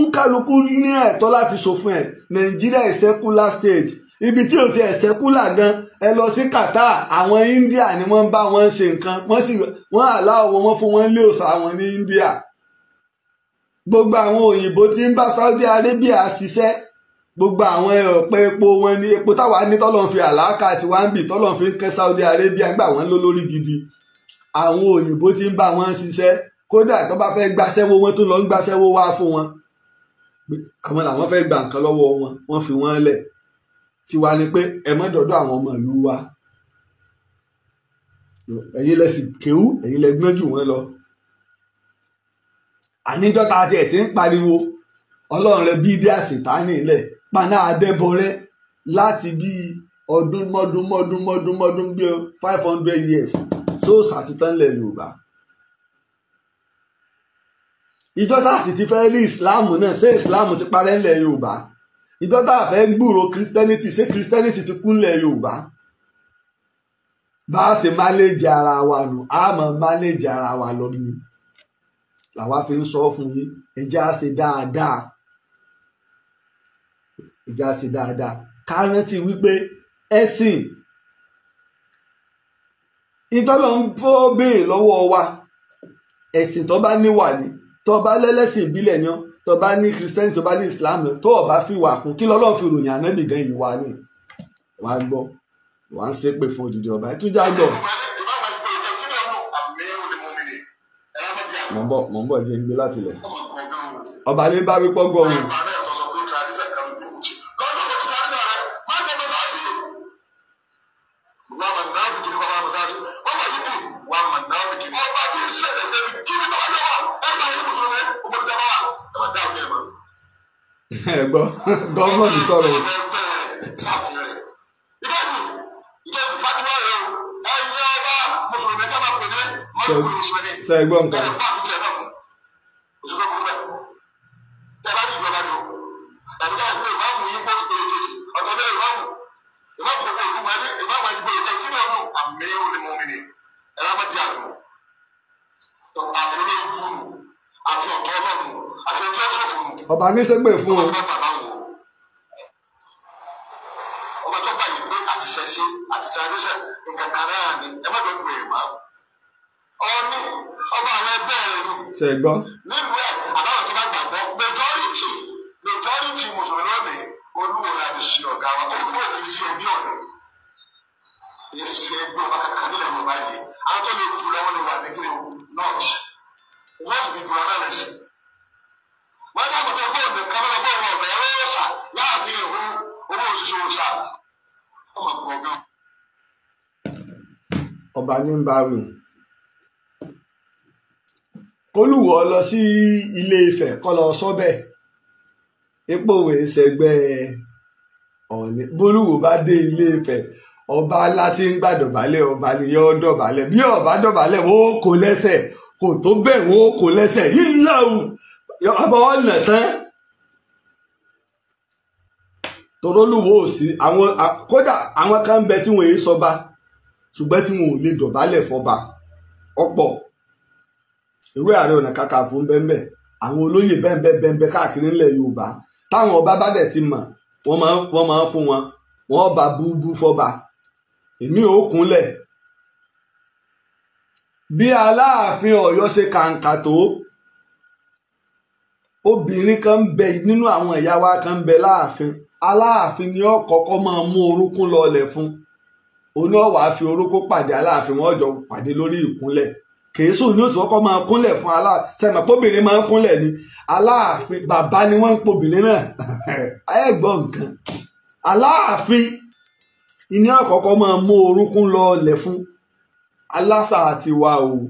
S1: nkálukú ní ẹ̀tọ́ láti ṣòfin ẹ̀ Nàìjíríà is secular state ibi tí ò ti ẹ̀ secular gan ẹ lọ sí Qatar àwọn India ni wọ́n bá wọn ṣe nǹkan wọ́n aláwọ̀ wọn fún wọn lé òòṣà wọn ní India gbogbo àwọn òyìnbó tí ń bá Saudi Arabia ṣiṣẹ́ gbogbo àwọn ọ̀pẹ epo wọn ní epo táwa ní tọ́lọ́n fi àlàáká tí wọ́n ń bì tọ́lọ́n fi ń kẹ́ Saudi Arabia gbà wọ́n lólórí gidi àwọn òyìnbó tí ń bá wọn ṣiṣẹ́ kódà tó bá fẹ́ gbaṣẹ́wó wọn tó lọ ń gbaṣẹ́wó wá fún wọn àwọn làwọn fẹ́ gba nǹkan lọ́wọ́ wọn wọ́n fi wọ́n lẹ̀ tiwa ni pé ẹ mọ́ dọ̀dọ̀ àwọn ọmọ ìlú wa ẹ̀yin lẹ sì kéwú ẹ̀yin lẹ gbọ́n jù wọ́n lọ àníjọ́ta àti ẹ̀ tí ń pariwo ọlọ́run rẹ bí dé àṣetánì ilẹ̀ paná adébọrẹ́ láti bí ọdún mọ́dún bí 500 years sóòsà ti tán lẹ̀ Yorùbá ìjọba sì ti fẹ́ rí ìsìláàmù náà ṣé ìsìláàmù ti parẹ́ ńlẹ̀ Yorùbá ìjọba àfẹ́ gbúrò Christianity ṣé Christianity ti kú ńlẹ̀ Yorùbá bá a ṣe mánéjì ara wa nù á mọ̀ mánéjì ara wa lọ ni làwa fi ń sọ fún yín ẹ jẹ́ á ṣe dáadáa ẹ jẹ́ á ṣe dáadáa ká rántí wípé ẹ̀sìn ìtọ́lọ́ ń fọ́ béèrè lọ́wọ́ wa ẹ̀sìn tó bá níwà ni tó bá lẹ́lẹ́sìn ìbílẹ̀ ni tó bá ní Christianity tó bá ní Islam tó bá fi wà kún kí lọ́lọ́run fi ròyìn ànábì gan ìwà ni wàá gbọ́ wàá ń ṣépè fún odidi ọba ẹ tún já gbọ́. mọ̀ ń bọ̀ jẹ́ ń gbé láti ilẹ̀ ọba ní bá wípọ́ gọ̀ọ̀hún. ẹ̀gbọ́n gọ́ọ̀mọ̀ntì sọ̀rọ̀ sẹ́gbọ́n nǹkan. ọba ní sẹ́gbẹ̀ fún o.
S2: ọba tó bá yìí pé àti ṣẹ̀ṣẹ̀ àti tradition nǹkan kan náà ni ẹ má dọ̀ gbé ìmọ̀. ọ̀ní ọba àwọn ẹgbẹ́ rẹ̀ ni.
S1: ṣẹ̀gbọ́n.
S2: nínú ẹ̀ àbáwọn tó bá gbàgbọ́ majority mùsùlùmí lónìí Olúwo la fi ṣe ọ̀gá wa Olúwo kì í ṣe ẹbí ọ̀nà. èsì ẹgbẹ́ ọba kankan nílẹ̀ Yorùbá yìí àwọn tó lè jù lọ́wọ́ ni wà ní kiri north wọ́n sì fi jù wọn náà lẹ́sìn. wọ́n dá àbùtọ́ bóòdù kan lọ́wọ́ bóòdù ọ̀bẹ ọ̀ṣà láàfin ìhó owó òṣìṣẹ́ òṣà ọmọ gbọ̀ngàn.
S1: ọba ní ń bá wí kólúwọ̀ lọ sí Ilé Ifẹ̀ kọ́ lọ sọ́bẹ̀ ipò òwe ṣẹgbẹ́ Ọọ̀ni bólúwò bá dé Ilé Ifẹ̀ ọba láti ń gbàdọ̀bálẹ̀ ọba nìyẹn ọdọ̀bálẹ̀ bí ọba dọ̀bálẹ̀ wọn ó kó lẹ́sẹ̀ kò tó bẹ́ẹ̀ wọn ó kó lẹ́sẹ̀ yìí láwù ọba ọ̀nà tán torólùwò ò sí àwọn kódà àwọn kan ń bẹ tí wọn èé sọba ṣùgbọ́n tí wọn ò lè dọ̀bálẹ̀ fọba ọ̀pọ̀ irú Ààrẹ Ọ̀nà Kakanfò ń bẹ́ẹ̀ àwọn olóyè bẹ́ẹ̀ káàkiri ńlẹ̀ Yorùbá táwọn ọba bá dẹ̀ ti mọ̀ wọ́n máa ń fún wọn wọ́n bá búbú fọba èmi ò kúnlẹ̀ bí Aláàfin Ọ̀yọ́ ṣe kàǹkà tó obìnrin kan ń bẹ nínú àwọn ìyá wa kan ń bẹ láàfin Aláàfin ni ó kọ́kọ́ máa mú orúnkún lọlẹ̀ fún oní ọ̀wà fi orúnkún pàdé Aláàfin wọn jọ pàdé lórí ìkúnlẹ̀ kèésù ní òtún ọkọ máa kúnlẹ̀ fún Aláàfin sẹ́mi àpòbìnrin máa ń kúnlẹ̀ ni Aláàfin bàbá ni wọ́n ń pobìnrin náà ẹ gbọ́ nǹkan Aláàfin ìní àkọ́kọ́ máa mú orúnkún lọlẹ̀ fún aláṣà àti wa o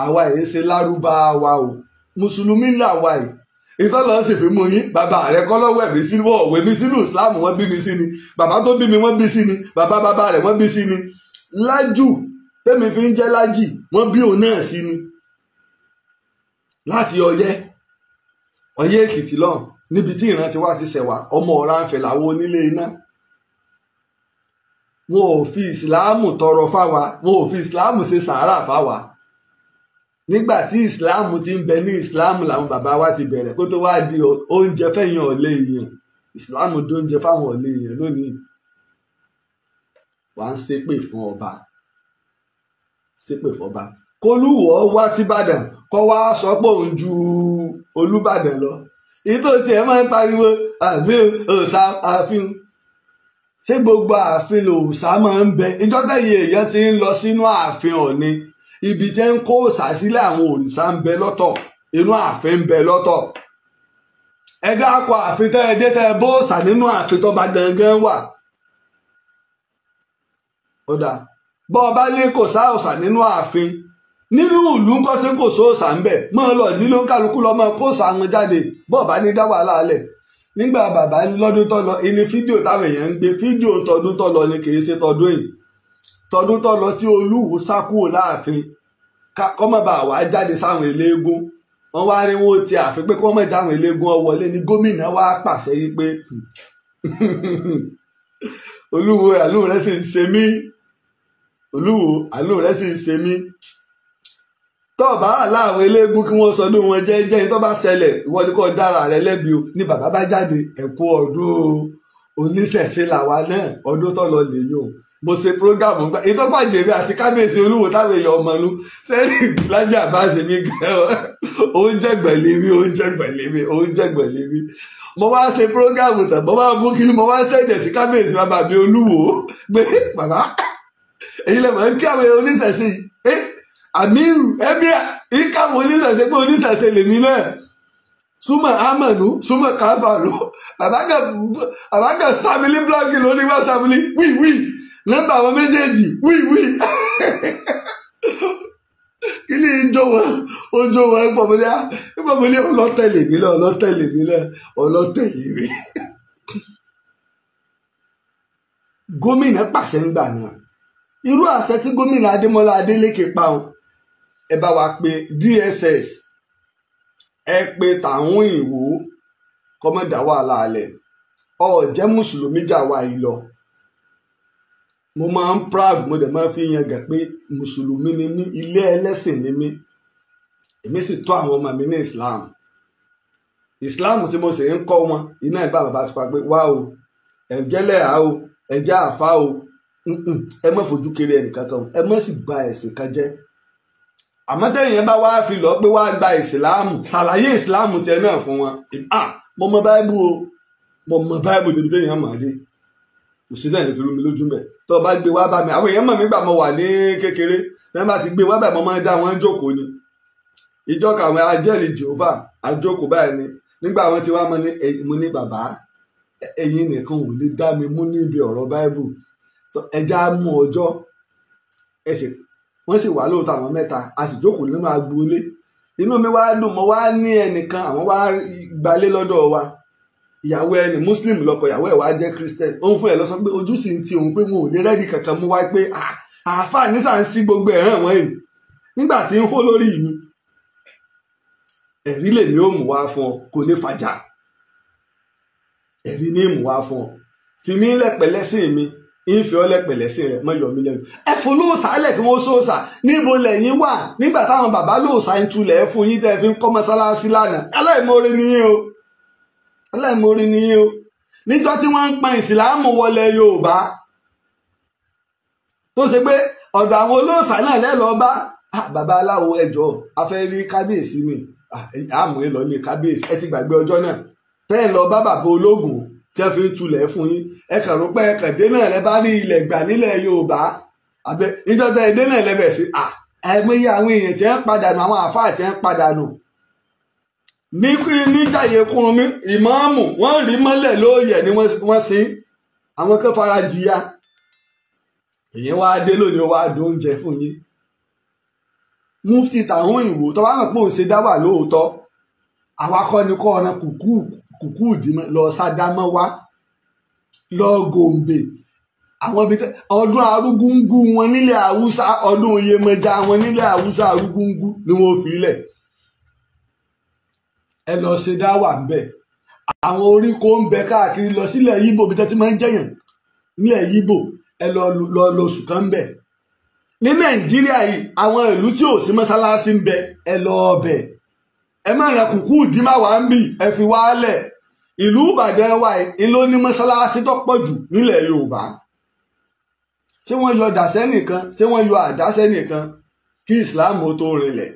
S1: àwa èyí ṣe lárúbáwá o mùsùlùmí làwa yìí ìtọ́lọ́ sì fi mú yín bàbá rẹ kọ́ lọ́wọ́ ẹ̀mí sínú ọ̀wẹ́ mi sínú Islam wọ́n bí mi sí ni bàbá tó bí mi wọ́n bí sí ni bàbá rẹ̀ wọ́n bí sí ni lájù tẹ́mi fi ń jẹ́ lájì wọ́n bí òun náà sí ni láti Ọ̀yẹ́ Èkìtì lọ́hùn níbi tí ìran tiwa ti ṣẹ̀wá ọmọ Ọ̀rànfẹ̀ làwọn onílé iná wọn ò fi ìsìláàmù tọrọ fáwa wọn ò fi ìsìláàmù ṣe sàárà fáwa nígbà tí ìsìláàmù ti ń bẹ ní ìsìláàmù làwọn bàbá wa ti bẹ̀rẹ̀ kó tó wá di oúnjẹ fẹ̀yìn ọ̀lẹ èèyàn ìsìláàmù dó oúnjẹ fáwọn ọ̀lẹ èèyàn lónìí wà ń ṣépè fún ọba kólúwọ̀ wá síbàdàn kọ́ wá sọ pé òun ju Olúbàdàn lọ èyí tó tiẹ̀ máa ń pariwo ààfin òòṣà ààfin ṣé gbogbo ààfin lòòṣà máa ń bẹ ìjọ tẹ̀yìn èèyàn ti ń lọ sínú ààfin Ọ̀ọ̀ni ibi tí ń kó òòṣà sílẹ̀ àwọn òrìṣà ń bẹ lọ́tọ̀ inú ààfin ń bẹ lọ́tọ̀ ẹ dákọ̀ ààfin tẹ́ ẹ dé tẹ́ ẹ bó òòṣà nínú ààfin tó bá gangan wà ó dà bọ́ ọba ní kò sá òòṣà nínú ààfin nínú ìlú ń kọ́ sí kò sóòṣà ń bẹ mọ́ ọ lọ nílò kálukú lọ́mọ kó òòṣà wọn jáde bọ́ ọba ní dá wàhálà alẹ̀ nígbà bàbá lọ́dún tó lọ ìní fídíò táwọn èèyàn ń gbé fídíò tọdún tó lọ ni kì í ṣe tọdún yìí tọdún tó lọ tí Olúwo sá kúrò láàfin kọ́mọ̀bà wá jáde sáwọn eléégún wọ́n wá rí wọn ti àfin pé kọ́mọ̀ jáwọn eléégún wọlé ní gómìnà wá pàṣẹ yìí pé Olúwo àánú rẹ̀ sì ń ṣe mí Olúwo àánú rẹ̀ sì ń ṣe mí tọ́ọ̀bá láwọn eléégún kí wọ́n sọdún wọn jẹ́jẹ́ tó bá ṣẹlẹ̀ ìwọ ni kò dára rẹ lẹ́bi o ní bàbá bá jáde ẹ̀kú ọdún oníṣẹ̀ṣe làwa náà ọdún tó lọ lè yùn mo ṣe prógámù gbà ìtọ́pàjẹ́rẹ́ àti kábíyèsí Olúwo táwọn èèyàn ọmọ nu sẹ́ẹ̀rì Lájí Àbáàsì mi gan oúnjẹ gbẹ̀lẹ́mí mo wá ṣe prógámù tán mo wá mú kí mo wá ṣẹ̀jẹ̀ sí kábíyèsí bàbá mi Olúwo pé bàbá èyí lè mọ̀ ń kí àwọn oníṣẹ̀ṣe yìí àmírù ẹbí ìkàwọn oníṣẹ̀ṣe pé oníṣẹ̀ṣe lèmi náà súnmọ́ amẹ̀nú súnmọ́ kábàlú àbágà sàmìlì blọọgì lórí wá sàmìlì wíwí nọ́mbà àwọn méjèèjì wíwí kí ni ìjọ wọn ìpọ̀mọlẹ́ ọlọ́tẹ̀lẹ̀ mi gómìnà pàṣẹ ń gbà náà irú àṣẹ tí gómìnà Adémọ́lá Adélékè pa ọ́n ẹ bá wa pé DSS ẹ pé Tàwọn Ìwò kọ́mọ̀dá wàhálà alẹ̀ ọ jẹ́ mùsùlùmí jà wá yìí lọ mo máa ń proud mo dẹ̀ máa fi yangàn pé mùsùlùmí ni mí ilé ẹlẹ́sìn ni mí èmi sì tọ́ àwọn ọmọ mi ní Islam tí mo sì ń kọ́ wọn iná ìbá bàbá ti pa pé wá o ẹ̀jẹ̀lẹ̀ à o ẹ̀jẹ̀ àfa o ẹ má fojú kéré ẹnìkan kan ẹ má sì gba ẹ̀sìn kan jẹ́ àmọ́ tẹ́yìn yẹn bá wá fi lọ pé wá gba ìsìláàmù ṣàlàyé ìsìláàmù tiẹ̀ náà fún wọn mo mọ báíbù o mo mọ báíbù débi tẹ́yìn yẹn mà dé kò sí náà ní fi rú mi lójú mbẹ tó o bá gbé wá bá mi àwọn èèyàn mọ̀ mí gbà mo wà ní kékeré tẹ́yìn bá ti gbé wá báyìí mo máa ń dá wọn jókòó ni ìjọ kàwọn ajẹ́rìí Jehovah àjókòó báyìí ni nígbà wọn ti wá mo ní bàbá ẹ̀yin nìkan ò lè dá mi mú níbi ọ̀rọ̀ báíbù ẹja mú ọjọ́ ẹsẹ̀ wọ́n sì wà lóòótọ́ àwọn mẹ́ta a sì jókòó nínú agboolé inú mi wá dùn mo wá ní ẹnìkan àwọn wá gbalé lọ́dọ̀ wa ìyàwó ẹni muslim lọ́kọ ìyàwó ẹ̀ wá jẹ́ christian òun fún ẹ̀ lọ sọ pé ojú sì ń ti òun pé mo ò lè rẹ́ẹ̀dì kankan mú wá pé àáfàá nísà ń sí gbogbo ẹ̀ràn wọ́n yìí nígbà tí ń hó lórí mi ẹ̀rí lèmi ó mú wá fún ọ kò lè fàjà ẹ̀rí ní ìmú wá fún ọ fi mí lẹ́pẹ̀lẹ́sìn mi ìfẹ́ ọlẹ́pẹ̀lẹ́sìn rẹ̀ mọ́ yọ mí lẹ́nu ẹ fún lóòsà lẹ̀ kí wọ́n sóòsà níbo lẹ́yìn wà nígbà táwọn bàbá lóòsà ń tulẹ̀ fún yín tẹ́ fi ń kọ́ mọ́sálásí lánàá aláìmoore nìyẹn o aláìmoore nìyẹn o níjọ́ tí wọ́n ń pa ìsìláàmù wọlé Yorùbá tó ṣe pé ọ̀dọ̀ àwọn olóòsà náà lẹ́lọ́ọ́ bá bàbá aláwo ẹjọ́ afẹ́ rí kábíyèsí mi àmúre lọ ní kábíyèsí ẹ ti gbàgbé ọjọ́ náà bẹ́ẹ̀ lọ bá bàbá ológun tí wọ́n fi ń tulẹ̀ fún yín ẹ kàn rò pé ẹkàn dé náà lẹ bá rí ilẹ̀ gbà nílẹ̀ Yorùbá àbẹ níjọba ẹdẹ náà lẹ́bẹ̀ sí àìmọye àwọn èèyàn tí wọ́n padà nù àwọn àfáà tí wọ́n padà nù níjàyè Kúrúnmí ìmáàmù wọ́n rí mọ́lẹ̀ lóòyẹ̀ ni wọ́n sin àwọn kan fara jìyà èyí wá dé lónìí wá dó oúnjẹ fún yín mufti tàwọn ìwò tó bá mọ̀ pé òun ṣe dáwà lóòótọ́ àwa kọ́ ni kọ́ ọ̀nà kùkú ìdímọ̀ lọ sádámọ́ wá lọ gòǹbè àwọn ibi ọdún arúgúngú wọn nílẹ̀ Haúsá ọdún Iyemọja wọn nílẹ̀ Haúsá arúgúngú ni wọ́n fi lẹ̀ ẹ lọ ṣe dáwà ń bẹ̀ àwọn oríkó ń bẹ káàkiri lọ sílẹ̀ Yíbò bí tẹ́tí máa ń jẹ̀yàn nílẹ̀ Yíbò ẹ lọ lóṣù kan ń bẹ̀ ní Nàìjíríà yìí àwọn ìlú tí ò sí mọ́sálásí ń bẹ ẹ lọ ọbẹ̀ ẹ má ra kùkú ìdímáwá ń bì ẹ fi wálẹ̀ ìlú Ìbàdàn wa yìí ló ní mọ́sálásí tó pọ̀ jù nílẹ̀ Yorùbá ṣé wọ́n yọ dàsẹ́ nìkan ṣé wọ́n yọ àdásẹ́ nìkan kí ìsìláàmù tó rinlẹ̀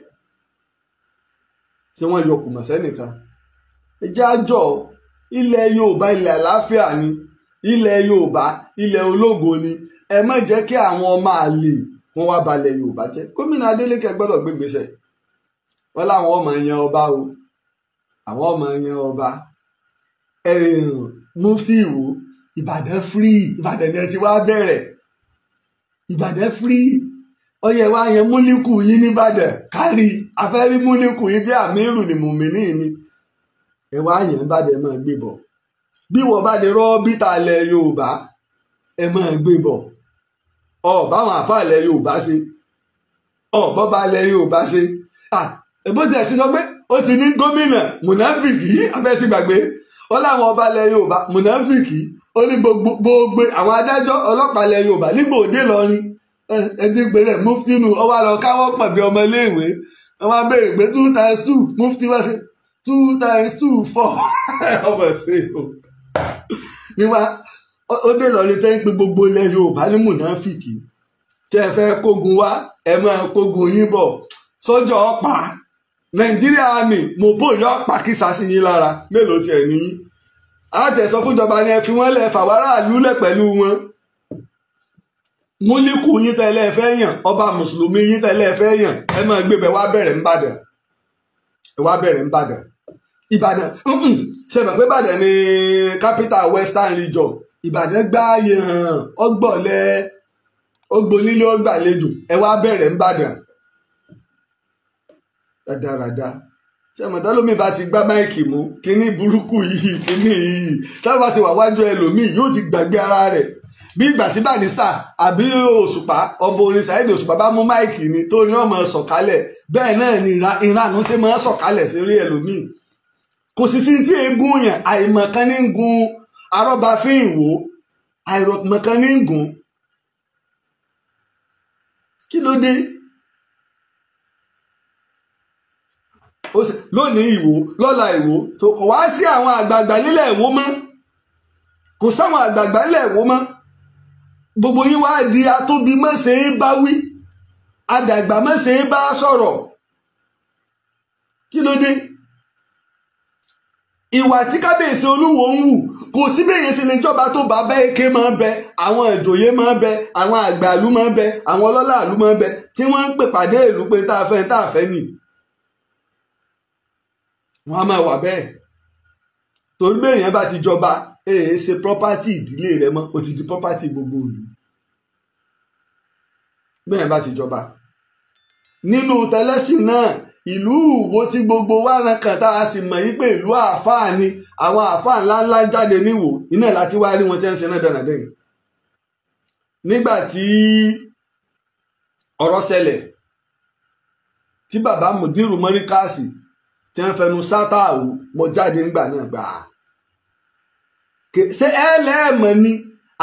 S1: ṣé wọ́n yọ kùmọ̀sẹ́ nìkan ẹ jẹ́ àjọ ilẹ̀ Yorùbá ilẹ̀ àlàáfíà ni ilẹ̀ Yorùbá ilẹ̀ ológo ni ẹ má jẹ́ kí àwọn ọmọ àlè wọn wá balẹ̀ Yorùbá jẹ́ gómìnà Adeleke gbọ́dọ̀ gbégbèsè wọn láwọn ọmọ yan ọba o àwọn ọmọ yan ọba mufti Ìwó Ìbàdàn free Ìbàdàn ni ẹ ti wá bẹ̀rẹ̀ Ìbàdàn free ọyẹ wa yẹn múlíkù yín nìbàdàn kárí afẹ́rí múlíkù yín bí àmírù ni mùmíní ni ẹ wá yẹn nìbàdàn ẹ máa gbé bọ̀ bí wọ́n bá lè rọ́ bíta ilẹ̀ Yorùbá ẹ máa gbé bọ̀ báwọn àfáà ilẹ̀ Yorùbá ṣe bọ́ba ilẹ̀ Yorùbá ṣe bó tiẹ̀ ti sọ pé ó ti ní gómìnà mùnáfìkì abẹ́ ti gbàgbé ó láwọn ọba ilẹ̀ Yorùbá mùnáfìkì ó ní gbogbo àwọn adájọ́ ọlọ́pàá ilẹ̀ Yorùbá nígbà òde lọrin ẹni gbèrè muftinu ó wá lọ káwọ́ pọ̀ bí ọmọ iléèwé wọ́n wá béèrè pé 2 times 2 mufti wá sí 2 times 2 4 ọmọ ṣe o níwá ó dé lọrin tẹ́ ń pe gbogbo ilẹ̀ Yorùbá ní mùnáfìkì tí ẹ fẹ́ kógun wá ẹ máa kógun yín bọ̀ sọ́jọ́ ọ̀pá Nàìjíríà àmì mọ̀pọ̀ yọ ọ̀pá kí sásì yín lára mélòó tiẹ̀ níyí àtẹ̀sọ fúnjọba ni ẹ fi wọ́n lẹ̀ fàwárà lúlẹ̀ pẹ̀lú wọn múlíkù yín tẹ́lẹ̀ fẹ́ yàn ọba mùsùlùmí yín tẹ́lẹ̀ fẹ́ yàn ẹ máa gbébẹ̀ wá bẹ̀rẹ̀ ńbàdàn wá bẹ̀rẹ̀ ńbàdàn Ìbàdàn ṣẹ̀mọ̀ pé Ìbàdàn ni capital Western Region Ìbàdàn gbáàyè hàn ọgbọ̀lẹ̀ ọgbọ̀nlélé ọgbàlejò ẹ wá bẹ̀rẹ̀ ńbàdàn rádaràda ṣẹ̀mọ̀ tẹ́lómi bá ti gbá máìkì mú kíní burúkú yìí kíní yìí tẹ́lẹ̀ bá ti wà wájú ẹlòmíì yóò ti gbàgbé ara rẹ̀ bí ìgbà tí Barrister àbí Òṣùpá ọmọ orin Saheed Òṣùpá bá mú máìkì ni tó ní ọmọ sọ̀kalẹ̀ bẹ́ẹ̀ náà ni ìranù ṣe máa sọ̀kalẹ̀ sí rí ẹlòmíì kò sì sí tí eégún yàn àìmọ̀kan ní gun Arọ́bàfin Ìwó àìmọ̀kan ní gun kí ló dé lónìí Ìwó lọ́la Ìwó tó kọ̀ wá sí àwọn àgbààgbà nílẹ̀ Ìwó mọ́ kò sáwọn àgbààgbà nílẹ̀ Ìwó mọ́ gbogbo yín wá di atóbi mọ́sẹ̀ bá wí adàgbà mọ́sẹ̀ bá sọ̀rọ̀ kí ló dé ìwà tí kábíyèsí Olúwo ń wù kò sí bẹ́ẹ̀ yẹn sì lè jọba tó bá bá èké máa bẹ àwọn ìjòyè máa bẹ àwọn àgbà ìlú máa bẹ àwọn ọlọ́lá ìlú máa bẹ tí wọ́n ń pè pàdé ìlú pé tá a fẹ́ nì wọ́n á máa wà bẹ́ẹ̀ torí bẹ́ẹ̀ yẹn bá ti jọba ṣe property ìdílé rẹ mọ́ o ti di property gbogbo ìlú bẹ́ẹ̀ bá ti jọba nínú tẹlẹ́sìn náà ìlú Ìwó tí gbogbo wa ran kàn tá a sì mọ̀ yí pé ìlú àáfàá ni àwọn àáfàá ńláńlá jáde níwò iná láti wá rí wọn tí wọ́n ń ṣe náà dánadáa yìí nígbà tí ọ̀rọ̀ ṣẹlẹ̀ tí bàbá Mùdírù Mọ́ríkàsì tí wọ́n fẹnu sátà àwò mọ jáde ńgbà náà gbà á ṣé ẹ lẹ́ẹ̀mọ̀ ni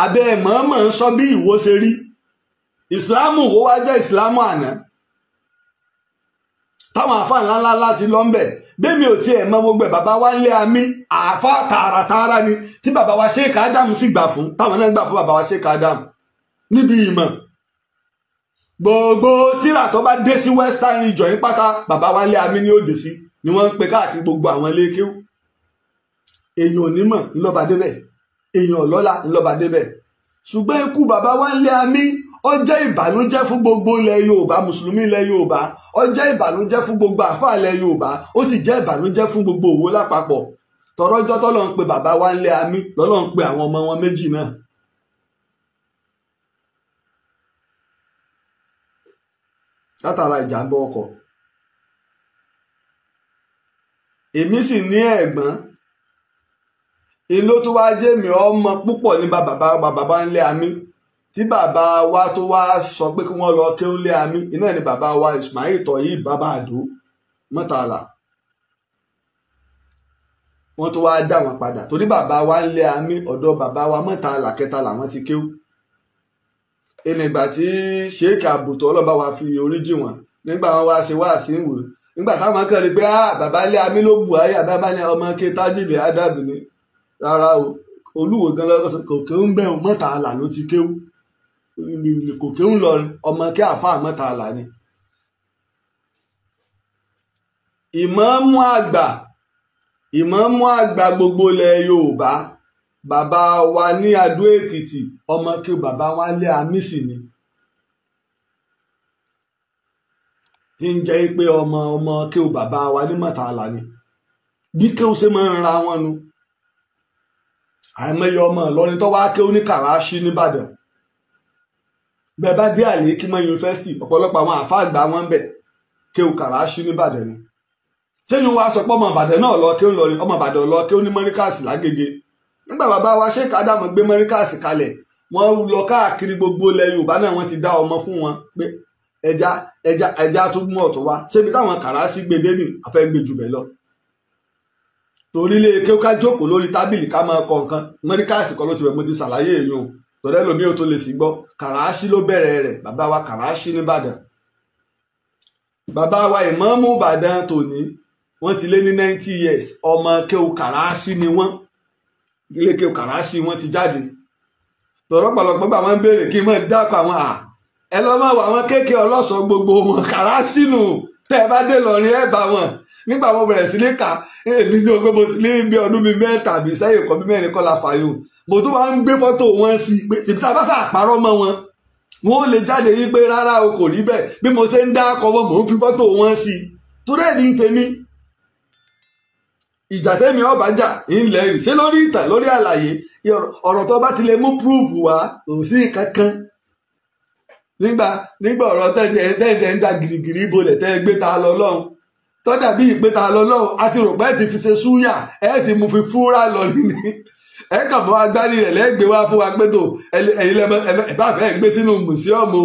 S1: abẹ́ mọ̀ọ́mọ̀ ń sọ bí ìwọ ṣe rí ìsìláàmù wo wá jẹ́ ìsìláàmù àná táwọn àáfà ńláńlá láti lọ ń bẹ̀ bẹ́ẹ̀mi ò tiẹ̀ mọ gbogbo ẹ̀ bàbá wa ń lé àmì àáfà tààràtààrà ni tí bàbá wa Sheikh Adam sì gbà fún táwọn náà gbà fún bàbá wa Sheikh Adam níbi ìmọ̀ gbogbo tíra tó bá dé sí western region ní pátá bàbá wa ń lé àmì ní òde sí ni wọ́n ń pe káàkiri gbogbo àwọn ilé kéwú èèyàn onímọ̀ ńlọ́ba débẹ̀ èèyàn ọlọ́lá ńlọ́ba débẹ̀ ṣùgbọ́n ikú bàbá wa ń lé àmì ó jẹ́ ìbànújẹ́ fún gbogbo ilẹ̀ Yorùbá mùsùlùmí ilẹ̀ Yorùbá ó jẹ́ ìbànújẹ́ fún gbogbo àfáà ilẹ̀ Yorùbá ó sì jẹ́ ìbànújẹ́ fún gbogbo Òwò lápapọ̀ tọrọjọ́ tọ́lọ́ ń pe bàbá wa ń lé àmì lọ́lọ́ ń pe àwọn ọmọ wọn méjì náà. látara ìjàmbá ọkọ̀ èmi sì ní ẹ̀gbọ́n ìlú tó wá jẹ́ mi ọmọ púpọ̀ ní bàbá ń lé àmì tí bàbá wa tó wá sọ pé kí wọ́n lọ kéwú lé àmì iná ni bàbá wa Ismail Toyib bàbá àdó mọ́tàlá wọ́n tó wá dá wọn padà torí bàbá wa ń lé àmì ọ̀dọ̀ bàbá wa mọ́tàlá kẹta làwọn ti kéwú ìnìgbà tí Sheikh Abuto ọlọ́ba wa fi oríjì wọn nígbà wọn wá ṣe wá sí ìwò nígbà táwọn kan rí pé bàbá lé àmì ló bù ayé àbábá ní ọmọ ké Tajide Adabi ni rárá o Olúwo gan lọ́sọ̀ kò kéwú ń bẹ̀rù mọ́tàlá ló ti kéwú kò kéwú lọrin ọmọ kí àfáà mọ́tàlá ni. ìmáàmù àgbà gbogbo ilẹ̀ Yorùbá bàbá wa ní Adó Èkìtì ọmọ kí bàbá wa lé àmì sí ni tí ń jẹ́ pé ọmọ kí bàbá wa ní mọ́tàlá ni bí kéwú ṣe máa ń ra wọn nu àìmọye ọmọ Ìlọrin tó wá kéwú ní Kàràṣí nìbàdàn bẹ́ẹ̀ bá dé Al-Hikmah yunifásitì ọ̀pọ̀lọpọ̀ àwọn àfáà àgbà wọn bẹ̀ kéwú Kàràṣí nìbàdàn ni sẹ́yìn wá sọ pé ọmọ Ìbàdàn náà lọ kéwú lọrin ọmọ Ìbàdàn lọ kéwú ní Mọ́ríkàsì lágége nígbà bàbá wa Sheikh Adam gbé Mọ́ríkàsì kalẹ̀ wọ́n lọ káàkiri gbogbo ilẹ̀ Yorùbá náà wọ́n ti dá ọmọ fún wọn pé ẹja tó mú ọ̀tọ̀ wá ṣébi táwọn Kàràṣí gbé dé ní afẹ́ gbé jù bẹ́ẹ̀ lọ torí ilé kéwú ká jókòó lórí tábìlì ká máa kọ nǹkan Mọ́ríkàsì kọ́ ló ti bẹ̀ mo ti ṣàlàyé èèyàn tọ́lẹ́ lomi ò tó lè sí gbọ́ Kàràṣí ló bẹ̀rẹ̀ rẹ̀ bàbá wa Kàràṣí nìbàdàn bàbá wa ìmáàmù Ìbàdàn tòní wọ́n ti lé ní 90 years ọmọ kéwú Kàràṣí ni wọ́n ilé kéwú Kàràṣí wọ́n ti jáde tọ̀rọ̀ pọ̀lọpọ̀ bá wọn béèrè kí n mọ̀ dákọ̀ àwọn ẹ lọ́ mọ̀ wọ àwọn kéèké ọlọ́sọ̀ọ́ gbogbo wọn Kàràṣí nù tẹ́ ẹ bá dé lọ́rin ẹ bá wọn nígbà wọn bẹ̀rẹ̀ sí ní kà èmi tí o gbé mo sì ní bí ọdún bíi mẹ́ta àbí sẹ́yìn kan bí mẹ́rin kọ́ la fààyò mo tún wá ń gbé fọ́tò wọn sí i pé tìbí tá a bá sàpárọ́ mọ́ wọn wọn ò lè jáde yí pé rárá o kò rí bẹ́ẹ̀ bí mo ṣe ń dá akọ wọn mò ń fi fọ́tò wọn sí i torí ẹ̀ ní tèmi ìjà tẹ́mi ọba jà ńlẹ̀ rí ṣé lórí ìtàn lórí àlàyé ọ̀rọ̀ tó bá ti lè mú púrúfù wá kò sí kankan nígbà ọ̀rọ̀ tẹ́jẹ̀ ń da gìrìgìrì ibolẹ̀ tẹ́ gbé ta lọ lọ́hùn tó dàbí ìpè ta lọ lọ́hùn àti rò pé ẹ ti fi ṣe súyà ẹ ti mú fi fúra lọ ní ẹ kàn mọ́ agbárí rẹ̀ lẹ́gbẹ̀ẹ́ wá fún wa pé tó ẹ̀yin lẹ́mọ ẹ bá fẹ́ gbé sínú mùsíọ̀mù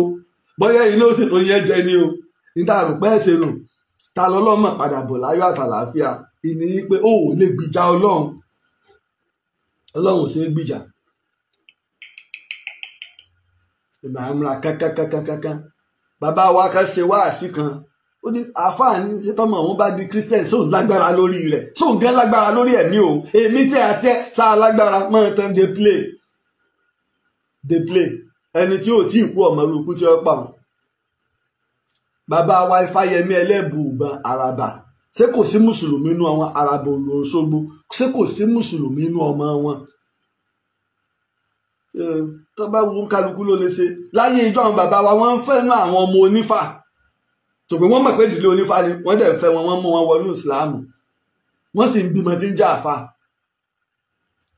S1: bóyá iná ó sì tó yẹ jẹ ni o níta rò pé ẹ ṣe nù ta lọ lọ́mọ padà bọ̀ láyọ̀ àtàlàáfíà ìní pé ó lè gbìjà ọlọ́run ò ṣe é gbìjà ìgbà múra kankankankankan bàbá wa kan ṣe wáàsí kan ó ní àfáàní ṣe tọmọ òun bá di Christian sóun lágbára lórí rẹ̀ sóun gán lágbára lórí ẹ̀mí o èmi tẹ àti ẹ sáà lágbára mọ tán dey play ẹni tí ò tí ì kú ọmọ rúkú tí ó pa wọn. bàbá wa Ifáyẹmí Ẹlẹ́bùúbọn Àràbà ṣé kò sí mùsùlùmí inú àwọn Àràbà Òṣogbo ṣé kò sí mùsùlùmí inú ọmọ wọn. tó bá wù kálukú ló lè ṣe láyé ìjọ àwọn bàbá wa wọ́n ń fẹ́nu àwọn ọmọ onífà tòpé wọ́n mọ̀ pé ìdílé onífà ni wọ́n dẹ̀ fẹ́ wọn wọ́n mú wọn wọnú ìsìláàmù wọ́n sì ń bímọ tí ń jà àfà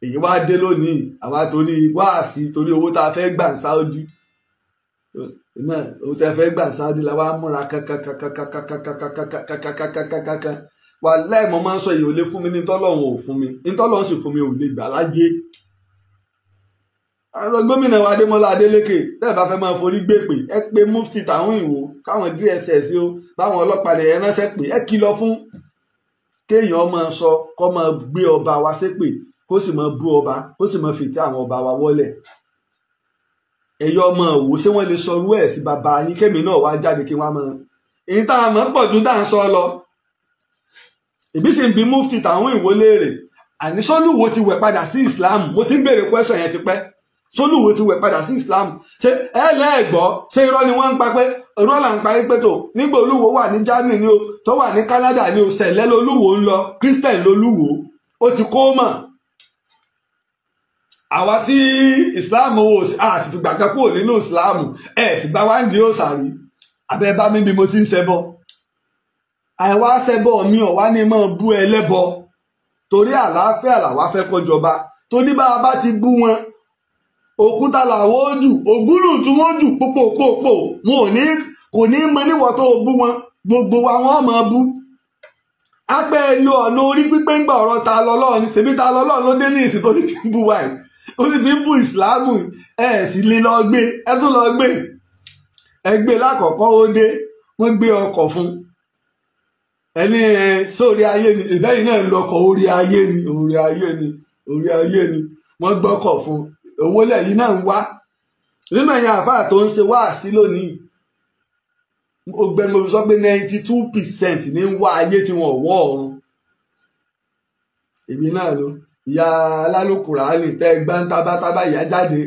S1: èyí wá dé lónìí àwa torí wáàsí torí owó tá a fẹ́ gbà ní Saudi náà owó tá a fẹ́ gbà ní Saudi la wá múra kankankankankankankankankankankankan wà láì mọ́ máa ń sọ èyí ò lè fún mi ní tọ́lọ́run ò fún mi ní tọ́lọ́run sì fún mi ò lè gbà láyé. àwọn gómìnà wa Adémọ́lá Adélékè tẹ́ẹ̀ bá fẹ́ máa forí gbé pé ẹ pé mufti tàwọn ìwò káwọn DSS o báwọn ọlọ́pàá rẹ̀ ránṣẹ́ pé ẹ kìlọ̀ fún kéèyàn máa sọ kọ́ máa gbé ọba wa ṣépè kó sì máa bú ọba kó sì máa fìtí àwọn ọba wa wọ́lẹ̀. ẹ̀yọ́ ọmọ òwò ṣé wọ́n lè sọrú ẹ̀ sí bàbá yín kémi náà wá jáde kí wọ́n mọ èyí tá a mọ̀ pọ̀ ju tá à ń sọ lọ. ìbí sì ń bí mufti tàwọn ìwó léèrè àní sólùwò ti wẹ̀ padà sí Islam. mo ti ń béèrè question yẹn ti pẹ́. sólùwò ti wẹ̀ padà sí Islam. ṣé ẹ lẹ́ẹ̀gbọ́ ṣé irọ́ ni wọ́n ń pa pé irọ́ là ń parí pé tó nígbà olúwo wà ní Germany ni o tó wà ní Canada ni o sẹ̀lẹ́ lolúwo ń lọ Christian lolúwo ó ti kó mọ̀. àwa tí Islam wò á sì fi gbàgbé kúrò nínú Islam ẹ̀ sì bá wá ń di òsàrí abẹ́ bá mi bí mo ti ń ṣẹbọ. àìwá ṣẹbọ mi ò wá ní mọ́ bú ẹlẹ́bọ torí àlàáfíà làwa fẹ́ kó jọba tó ní bá a bá ti bú wọn òkúta làwọn ó jù ògúlù tí wọ́n jù pòpòpòpò wọn kò ní mọ níwọ̀ tó bú wọn gbogbo wa wọn mọ̀ bú. apẹ́ lo ọ̀nà orí pípé ń gbà ọ̀rọ̀ ta lọ́lọ́run ní ṣèbí ta lọ́lọ́run ló dé ní ìsìn tó ti ń bú wa yìí ó sì ti ń bú ìsìláàmù ẹ̀ sì lè lọ gbé ẹ tún lọ gbé ẹ gbé lákọ̀ọ́kọ́ ó dé wọ́n gbé ọkọ̀ fún ẹni sórí ayé ni ìbẹ́yìn náà ń lọkọ̀ orí ayé ni wọ́n gbọ́kọ̀ fún owó lẹ́yìn náà ń wá nínú ẹ̀yìn àfáà tó ń ṣe wáàsí lónìí mo sọ pé 92% ní ń wá ayé tí wọ́n wọ́ ọ̀run. èmi náà ló ìyá alálùkùránì tẹ gbá ń tábátábá ìyá jáde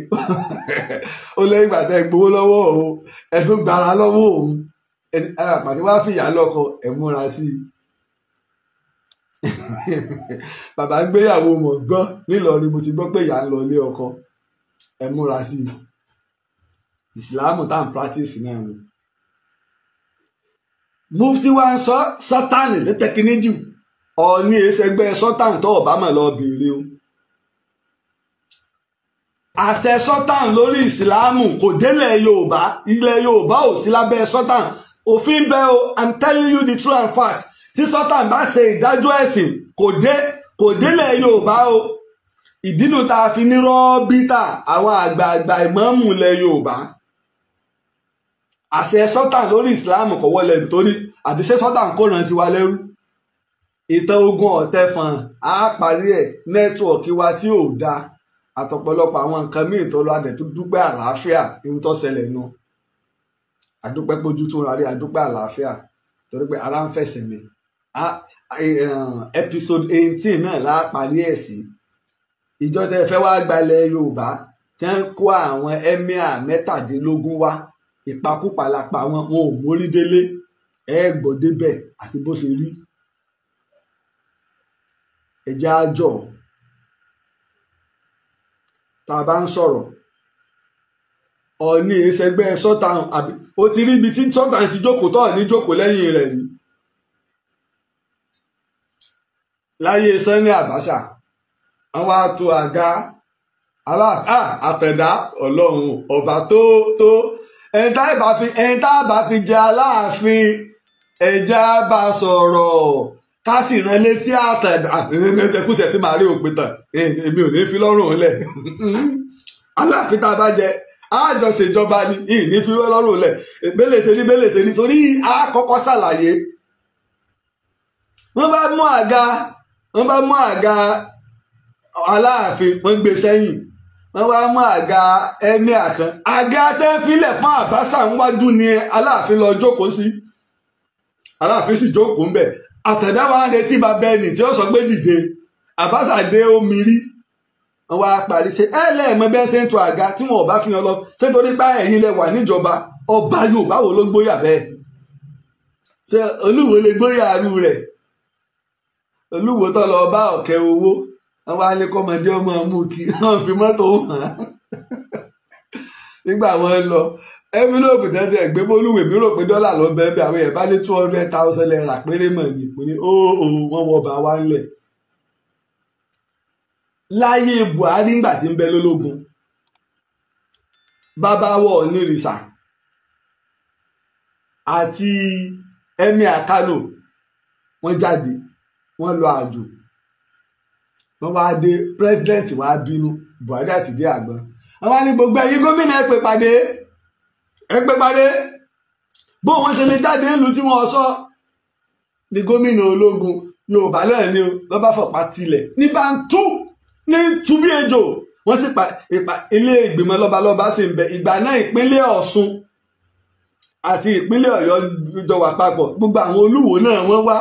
S1: ó lẹ́yìn ìgbà tẹ gbowó lọ́wọ́ òun ẹ tó gbára lọ́wọ́ òun àpàtí wá fìyà lọ́kọ ẹ múra sí i. bàbá gbéyàwó mọ̀ gbọ́ nílọrin mo ti gbọ́ pé ìyá ń lọ ilé ọkọ ẹ múra sí i. ìsìláàmù tá à ń practice náà ni. mufti wa ń sọ sátánì lẹ́tẹ̀kíní jù ọ̀ọ́ni ẹsẹ̀gbẹ́ sọ́tàn tó ọ̀bá mọ̀ lọ bèèrè o. àṣẹ sọ́tàn lórí ìsìláàmù kò délẹ̀ yorùbá ilẹ̀ yorùbá ò sí lábẹ́ sọ́tàn òfin bẹ́ẹ̀ o I'm telling you the true and fact tí sọ́tàn bá ṣe ìdájọ́ ẹ̀sìn kò délẹ̀ yorùbá o. ìdínú tá a fi ní rọ́bítà àwọn àgbààgbà ìmáàmù ilẹ̀ yorùbá. àṣẹ sọ́tàn lórí ìsìláàmù kò wọlé torí àbíṣe sọ́tàn kò rántí wa lẹ́rú. ìtàn ogun ọ̀tẹ̀fọ̀n á parí ẹ̀ nẹ́tíwọ̀kì wa tí ò da àtọ̀pọ̀lọpọ̀ àwọn nǹkan míì tó lọ adẹ̀ tó dúpẹ́ àlàáfíà ní tó ṣẹlẹ̀ nù. àdúpẹ́ pójú tún rárí àdúpẹ́ àlàáfíà torí pé ara ń fẹsẹ̀ mi. episode 18 náà lá parí ẹ̀ sí. ìjọ tẹ fẹ́ wá gbalẹ̀ yorùbá tẹ́ ń kó àwọn emir 17 wá ìpakúpa lápá wọn ò mórí délé ẹ gbọ́ débẹ̀ àti bó ṣe rí. ẹjẹ́ àjọ tá a bá ń sọ̀rọ̀ ọ̀ọ́ni ìṣẹ́gbẹ́ sọ́tàn àbí ó ti rí ibi tí sọ́tàn ti jókòó tọ́ ní jókòó lẹ́yìn rẹ̀ rí. láyé Sani Abacha wọ́n wá to àga àtẹ̀dá ọlọ́run ọba tó ẹni tá a bá fi jẹ aláàfin ẹja bá sọ̀rọ̀ ká sì rán létí àtẹ̀dá ẹ̀ẹ́dẹ́gbẹ̀kútẹ̀ tí màá rí òpin tàn èmi ò ní fi lọ́rùn lẹ̀ aláàfin tá a bá jẹ àjọṣèjọba ni ìní fi lọ́rùn lẹ̀ bẹ́lẹ̀ṣẹ̀ ní torí a kọ́kọ́ ṣàlàyé wọ́n bá mú àga aláàfin wọ́n gbé sẹ́yìn wọ́n wá mú àga emir kan àga tẹ́ filẹ̀ fún Àbáṣà níwájú ni aláàfin lọ jókòó sí aláàfin sì jókòó ń bẹ̀ àtẹ̀dá wa ń retí bàbá ẹni tí ó sọ pé dìde Àbáṣà dé omi rí wọ́n wá parí ṣe lẹ́ẹ̀mọ́ bẹ́ẹ̀ ṣe ń to àga tí wọn ò bá fi hàn lọ ṣé torí pé ẹ̀yin lẹ wà níjọba ọba Yorùbá wo ló gbóyà bẹ́ẹ̀ ṣé Olúwo lè gbóyà arú rẹ̀ Olúwo tó lọ bá ọ̀kẹ́ owó wọ́n wá ní kọ́mọdé ọmọ mú kí wọ́n fi mọ́tò hàn nígbà wọ́n lọ envelope tẹ́tẹ́ ẹ̀gbẹ́ bólúwèé mi rò pé dọ́là lọ bẹ́ẹ̀ bí àwọn èèyàn bá ní 200,000 naira péré mọ̀ ní mo ní wọ́n wọ bá wá ńlẹ̀. láyé Buhari ńgbà tí ń bẹ lólógun bàbáwọ̀ onírìṣà àti Emir Kano wọ́n jáde wọ́n lọ àjò wọ́n wá dé president wá bínú Buhari àti dé àgbọn wọ́n wá ní gbogbo ẹ̀yin gómìnà ẹ pè pàdé bó wọ́n ṣe lè jáde ńlú tí wọ́n sọ ní gómìnà ológun Yorùbá náà ni ó lọ́ba fọ̀pá tilẹ̀ ní ní túbí ejò wọ́n sì ilé ìgbìmọ̀ lọ́balọ́ba sì ń bẹ. Ìgbà náà ìpínlẹ̀ Ọ̀ṣun àti ìpínlẹ̀ Ọ̀yọ́ jọ wà papọ̀, gbogbo àwọn olúwo náà wọ́n wá,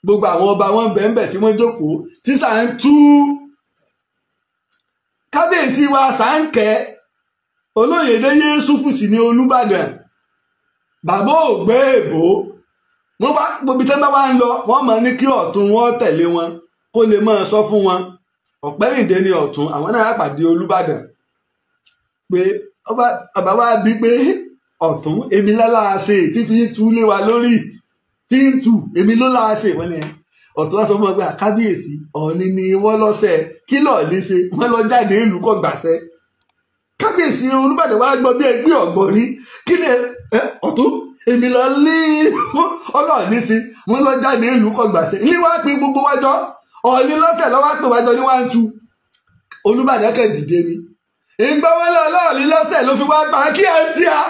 S1: gbogbo àwọn ọba wọn bẹ̀ẹ̀bẹ̀ tí wọ́n jókòó tí sà ń tú. Kábíyèsí wa Sàǹkẹ́ Olóyèdé Yéṣùfù sì ní Olúbàdàn, bàbá ògbé èbó. Wọ́n bá gbogbo tẹ́ bá wá ń lọ wọ́n máa ní kí ọ̀tún wọn tẹ̀lé wọn kó lè máa sọ fún wọn. Ọ̀pẹ́rìndé ní ọ̀tún, àwọn náà pàdé Olúbàdàn pé ọba wa bí pé ọ̀tún èmi láláàṣe tí fi tú lé wa lórí tí ń tù èmi ló láàṣe. Wọ́n ní ọ̀tún wá sọ fún wọn pé Kábíyèsí Ọọ̀ni ni wọ́n lọ́sẹ̀ kí lọ́ọ̀ ní ṣe wọ́n lọ jáde ìlú kọ́ gbàṣẹ. Kábíyèsí Olúbàdàn wá gbọ́ bí ẹgbẹ́ ọ̀gbọ̀n rí kí ni ọ̀tún èmi lọ lé Ọlọ́ọ̀ni sí wọ́n lọ jáde ìlú kọ́ gbàṣẹ. ní wá pín gbogbo wájọ́ Ọọ̀ni lọ́sẹ̀ lọ́wọ́ pè wájọ́ ní wá ń tu. Olúbàdàn kẹ́ dìde ni ìgbà wọn lọ Ọlọ́ọ̀ni lọ́sẹ̀ ló fi wá gbà kí ẹ ti a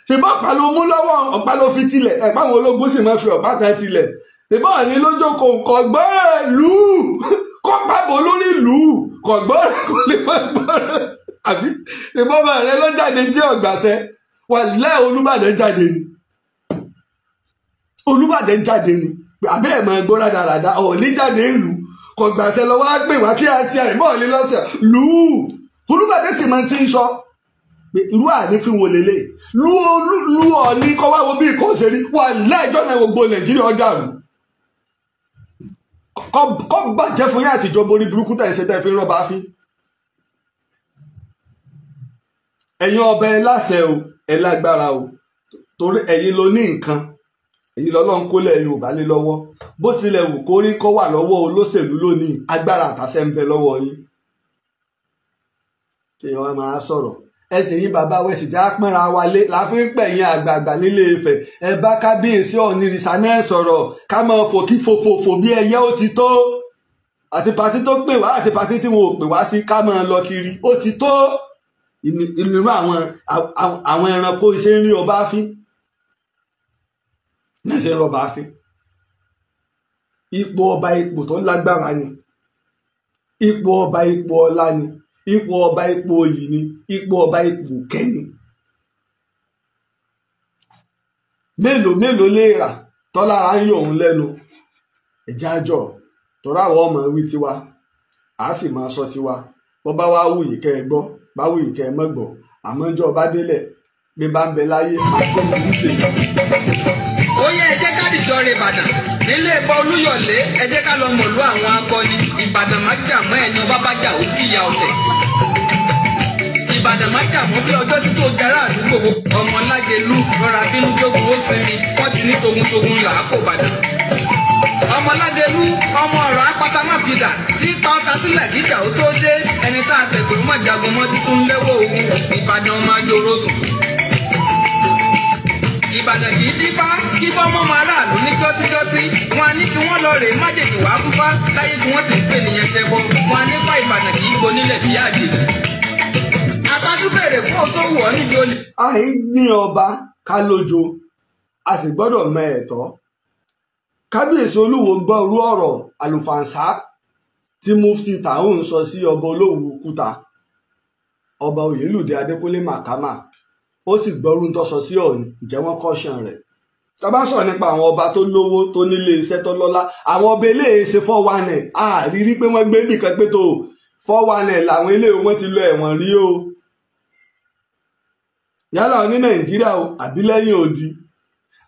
S1: ṣèbá ọ̀pá ló mú lọ́wọ́ ọ̀pá ló fi tilẹ̀ ẹ̀pá àwọn ológun sì máa fi ọ̀pá kan tilẹ̀. ṣèbá Ọọ̀ni lójókòó kọ̀gbọ́rẹ̀ lù ú kọ́pàbọ̀ lórí lù ú kọ̀gbọ́rẹ̀ kò lè má gbọ́rẹ̀ àbí ṣèbá ọmọ rẹ ló jáde tí ọ̀gbàṣẹ wà lẹ́ Olúbàdàn jáde ni Olúbàdàn jáde ni àbẹ́ ẹ̀ máa gbọ́ rádaràda Ọọ̀ni jáde ìlú kọ̀gbàṣẹ lọ́wọ́ á pè wá kí á ti àìmọ́ Ọọ̀ni lọ́sẹ̀ lù ú. Olúbàdàn sì máa ti ń sọ irú ànífín wo lélẹ̀ lu Ọọ̀ni kọ́ wá wo bí ìkọ́ ṣe rí wà láìjọ́ náà gbogbo Nàìjíríà dàrú kọ́ bàjẹ́ fún yín àtijọ́ borí burúkú tẹ̀ ṣe tẹ́ fi ń rọ́bà fín. ẹ̀yin ọba ẹ láṣẹ o ẹ lágbára o torí ẹ̀yin ló ní nǹkan èyí lọ́lọ́run kólẹ̀ Yorùbá lé lọ́wọ́ bó tilẹ̀ wù kó rí kó wà lọ́wọ́ olóṣèlú lónìí agbára àtàṣẹ ń bẹ lọ́wọ́ yín. kí wọ́n máa sọ̀rọ̀ ẹsẹ̀ yín bàbá wẹ̀sì já pọ́nra wálé láfi ń pẹ̀yìn àgbààgbà nílé Ifẹ̀ ẹ bá Kábíyèsí Ọ̀nìrìṣà náà sọ̀rọ̀ ká máa fòkí fòfòfò bí ẹyẹ ó ti tó àti pàtí tó pè wá àti pàtí tí wọn ò pè wá sí ká máa lọ kiri ó ti tó. Irú àwọn ẹranko iṣẹ́ ń rí ọba fín náà ṣe ń rọba fín. Ipò ọba ipò tó lágbára ni, ipò ọba ipò ọlá ni, ipò ọba ipò òyì ni, ipò ọba ipò kẹ́ni. mélòó lè rà tọ́lára ń yọ òun lẹ́nu ẹ̀já jọ tọ́ra àwọn ọmọ wí tiwa a sì máa sọ tiwa bọ́ bá wá wùyí kẹ́ ẹ gbọ́ bá wùyí kẹ́ ẹ mọ́ gbọ́ àmọ́ jọ bá délẹ̀ bí bá ń bẹ láyé máa gbọ́ mi lùsè.
S3: ó yẹ ẹ jẹ́ ká dìjọ rẹ Ìbàdàn nílé ẹ̀bọ Olúyọ̀lé ẹ jẹ́ ká lọ mọ̀lú àwọn akọni Ìbàdàn má jà mọ́ ẹni ọba bá jà ó fìyà ọ̀tẹ̀. Ìbàdàn má jà mọ́ bí ọjọ́ sí tó jára àdúgbò ọmọ Lágelú rọra bínú jogun ó sinmi wọ́n ti ní togun là á kó Ìbàdàn. ọmọ Lágelú ọmọ ọ̀rọ̀ apáta má fi dà tí pa ọta sílẹ̀ kíjà ó tó dé ẹni tá a tẹ̀gbẹ́ mọ́ jagun mọ́ títún léwó ogun Ìbàdàn máa jòrò sùn. Ìbàdàn kì í dífá kí fọ́mọ́ máa ráàlú ní gọ́sígọ́sí wọn á ní kí wọ́n lọ rè májèjì wá fúfá láyé tí wọ́n ti ń pè nìyẹn ṣẹbọ wọn á nípa Ìbàdàn kì í gbonílẹ̀ bí àjèjì. Apájú bèrè fún òótọ́ wù ọ́ níbi olè.
S1: àì ní ọba ká lójo a sì gbọ́dọ̀ mọ ẹ̀tọ́. Kábíyèsí Olúwo gbọ́ irú ọ̀rọ̀ àlùfàǹsá tí Mufti Taun sọ sí ọba Olówu Kúta ọba Oyèlúdé Adékúnlé Màkàmá ó sì gbọ́rú tó sọ sí Ọọ̀ni ìjẹ́ wọn kọ́ṣán rẹ̀. tá bá sọ̀rọ̀ nípa àwọn ọba tó lówó tó nílé iṣẹ́ tó lọ́lá àwọn ọba eléyìí ṣe 419 àrírí pé wọ́n gbé nìkan pé tó 419 làwọn eléyìí wọ́n ti lọ ẹ̀wọ̀n rí o yálà ní Nàìjíríà o àbí lẹ́yìn odi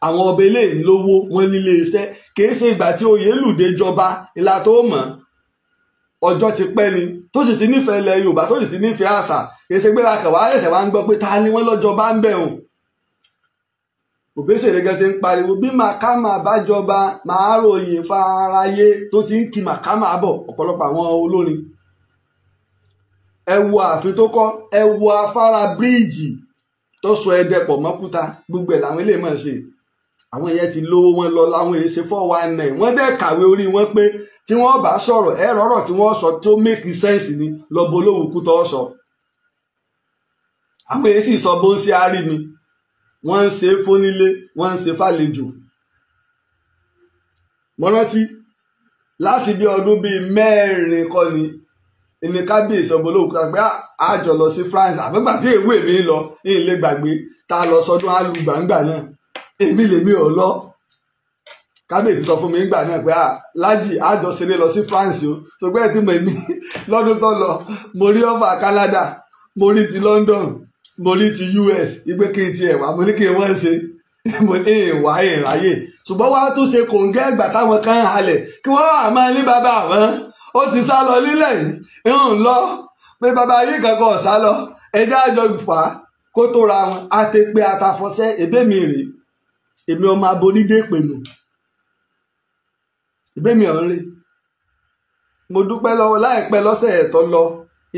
S1: àwọn ọba eléyìí lówó wọn nílé iṣẹ́ kìí ṣe ìgbà tí Oyèlúdé jọba ìlà tó mọ̀ ọjọ́ ti pẹ́ ni tó sì ti nífẹ̀ẹ́ ilẹ̀ Yorùbá tó sì ti nífẹ̀ẹ́ àṣà kìí ṣe gbéra kẹwàá ẹ̀sẹ̀ wá ń gbọ́ pé ta ni wọ́n lọ́jọba ń bẹ̀ hùn. Òbésèré gẹ́gẹ́ ti ń pariwo bí Màkàmá bá jọba máa ròyìn fáráyé tó ti ń kí Màkàmá bọ̀ ọ̀pọ̀lọpọ̀ àwọn olórin. ẹ wo ààfin tó kọ́ ẹ wo afárá bíríìjì tó so Ẹdẹ pọ̀ mọ́ Kúta gbogbo ẹ̀ làwọn eléyìí máa ṣe àwọn yẹn ti lówó wọn lọ láwọn èyí ṣe 419 wọ́n dẹ̀ kàwé orí wọn pé tí wọ́n bá sọ̀rọ̀ ẹ̀rọ ọ̀rọ̀ tí wọ́n sọ tó make sense ni lọ́bọ Olówu Kúta sọ àwọn èyí sì sọ bó ń ṣe àárí mi wọ́n ń ṣe fónílé wọ́n ń ṣe fàlejò. mo rántí láti bí ọdún bíi 4 kọ́ ni ní kábíyèsí ọmọ olóòkúta pé àjọ lọ sí France àbẹ́gbà tí èwe mi lọ ilé gbàgbé tá a lọ sọdún alùgbàǹgbà náà èmi lèmi ò lọ kábíyèsí sọ fún mi nígbà náà pé Lájì àjọ ṣeré lọ sí France o tó gbẹ́ tí mo èmi lọ́dún tó lọ mo rí ọba Canada mo rí ti London mo rí ti US ìgbé kí n ti ẹ̀wà mo ní kí n wọ́n ṣe mo ní ìwà ìráyè ṣùgbọ́n wàá tún ṣe kòǹgẹ́ ẹgbà táwọn kan halẹ̀ kí wọ́n wà máa ní bàbá àwọn ó ti sá lọ lílẹ̀ yìí ń lọ pé bàbá yìí kankan ọ̀sá lọ ẹjẹ́ àjọ fà á kó tó ra wọn àti pé àtàfọ́sẹ́ èbémi rèé èmi ọmọ aborídé pẹ̀lú ìbémi ọ̀rẹ́ mo dúpẹ́ lọ́wọ́ láìpẹ́ lọ́sẹ̀ ẹ̀tọ́ lọ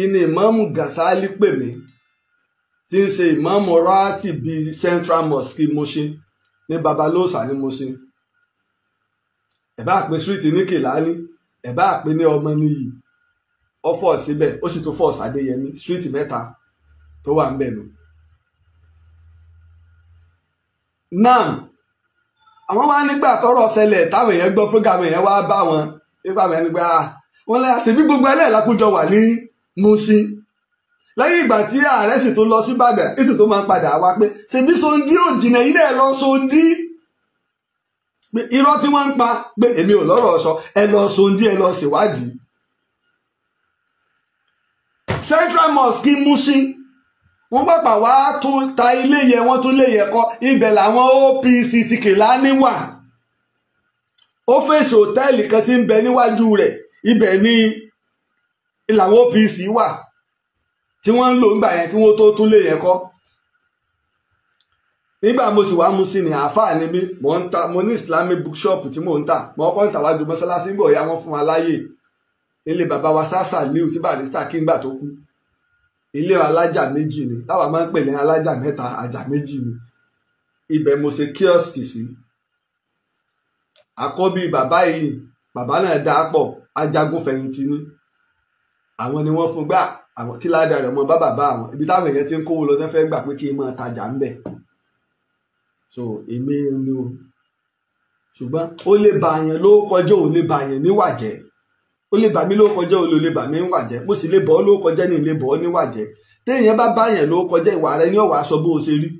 S1: ìní ìmáàmù Gàsálí pè mí tí ń ṣe ìmáàmù ráàtì bíi Central Mosque Mushin ní Babalóòsà ní Mushin ẹ̀bá àpè street ní Kìlání ẹ̀bá àpè ní ọmọ níyì ó fọ̀ síbẹ̀ ó sì tún fọ̀ sádéyẹmí street mẹ́ta tó wà ń bẹ̀ nù. náà àwọn wá nígbà tọ́rọ̀ ṣẹlẹ̀ táwọn èèyàn gbọ́ program èèyàn wá bá wọn nípa àwọn ẹni pé wọn lẹ́yà sí bí gbogbo ẹlẹ́ẹ̀lákújọ wà ní Mushin lẹ́yìn ìgbà tí ààrẹ sì tó lọ sí Ìbàdàn èsì tó máa ń padà wá pé ṣebí Sondi ò jìnnà ilé ẹ̀ lọ Sondi pé irọ́ tí wọ́n ń pa pé èmi ò lọ́rọ̀ sọ ẹ lọ Sondi ẹ lọ ṣèwádìí. Central Mosque Mushin wọ́n pàpà wá tún ta ilé yẹn wọ́n tún lè yẹ kọ́ ibẹ̀ làwọn OPC ti Kìlání wà ó fèsì hòtẹ́ẹ̀lì kan tí ń bẹ níwájú rẹ̀ ibẹ̀ ni làwọn OPC wà tí wọ́n ń lò ńgbà yẹn kí wọ́n tó tún lè yẹ kọ́. nígbà mo sì wá Mushin ní àáfàá ni mí mo ní Islamic bookshop tí mò ń tà mo kọ́ ń tàwájú mọ́sálásí gbọ̀ ya wọ́n fún wa láyè ilé bàbá wa Sàṣà Liu tí Barrister kí ngbà tó kú ilé alájà méjì ni táwa máa ń pè ní alájà mẹ́ta àjà méjì ni ibẹ̀ mo ṣe kíọ́sìkì sí. àkọ́bí bàbá yìí bàbá náà dá pọ̀ ajagun fẹ̀yìntì ni àwọn ni wọ́n fún gbà àwọn kí ládàá rẹ̀ mọ́ bá bàbá àwọn ibi táwọn èèyàn ti ń kówó lọ tẹ́ fẹ́ gbà pé kí n máa tajà ń bẹ̀. so èmi ni o ṣùgbọ́n ó lè bà yẹn ló kọjá ò lè bà yẹn níwà jẹ́ ó lè bà mí ló kọjá ò lè bà mí níwà jẹ́ mo sì lè bọ́ ló kọjá ní ilé bọ́ níwà jẹ́ téèyàn bá bá yẹn ló kọjá ìwà rẹ̀ ní ọ̀wà aṣọ bó o ṣe rí.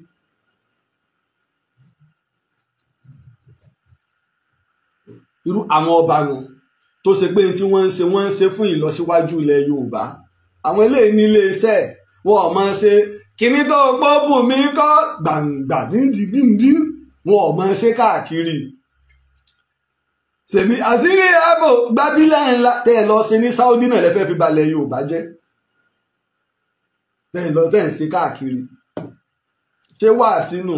S1: irú àwọn ọba nù tó ṣe pé tí wọ́n ń ṣe fún ìlọsíwájú ilẹ̀ Yorùbá àwọn eléyìí ní iléeṣẹ́ wọn ò máa ṣe kíní tó gbọ́ bù mí kọ́ gbàǹgbà nídìí wọn ò máa ṣe káàkiri sèmi àṣírí ààbò gbábílẹ̀ ńlá tẹ́ ẹ lọ sí ní Saudi náà lẹ́fẹ́ fi balẹ̀ Yorùbá jẹ́ tẹ́ ẹ lọ tẹ́ ẹ sí káàkiri ṣé wà sínú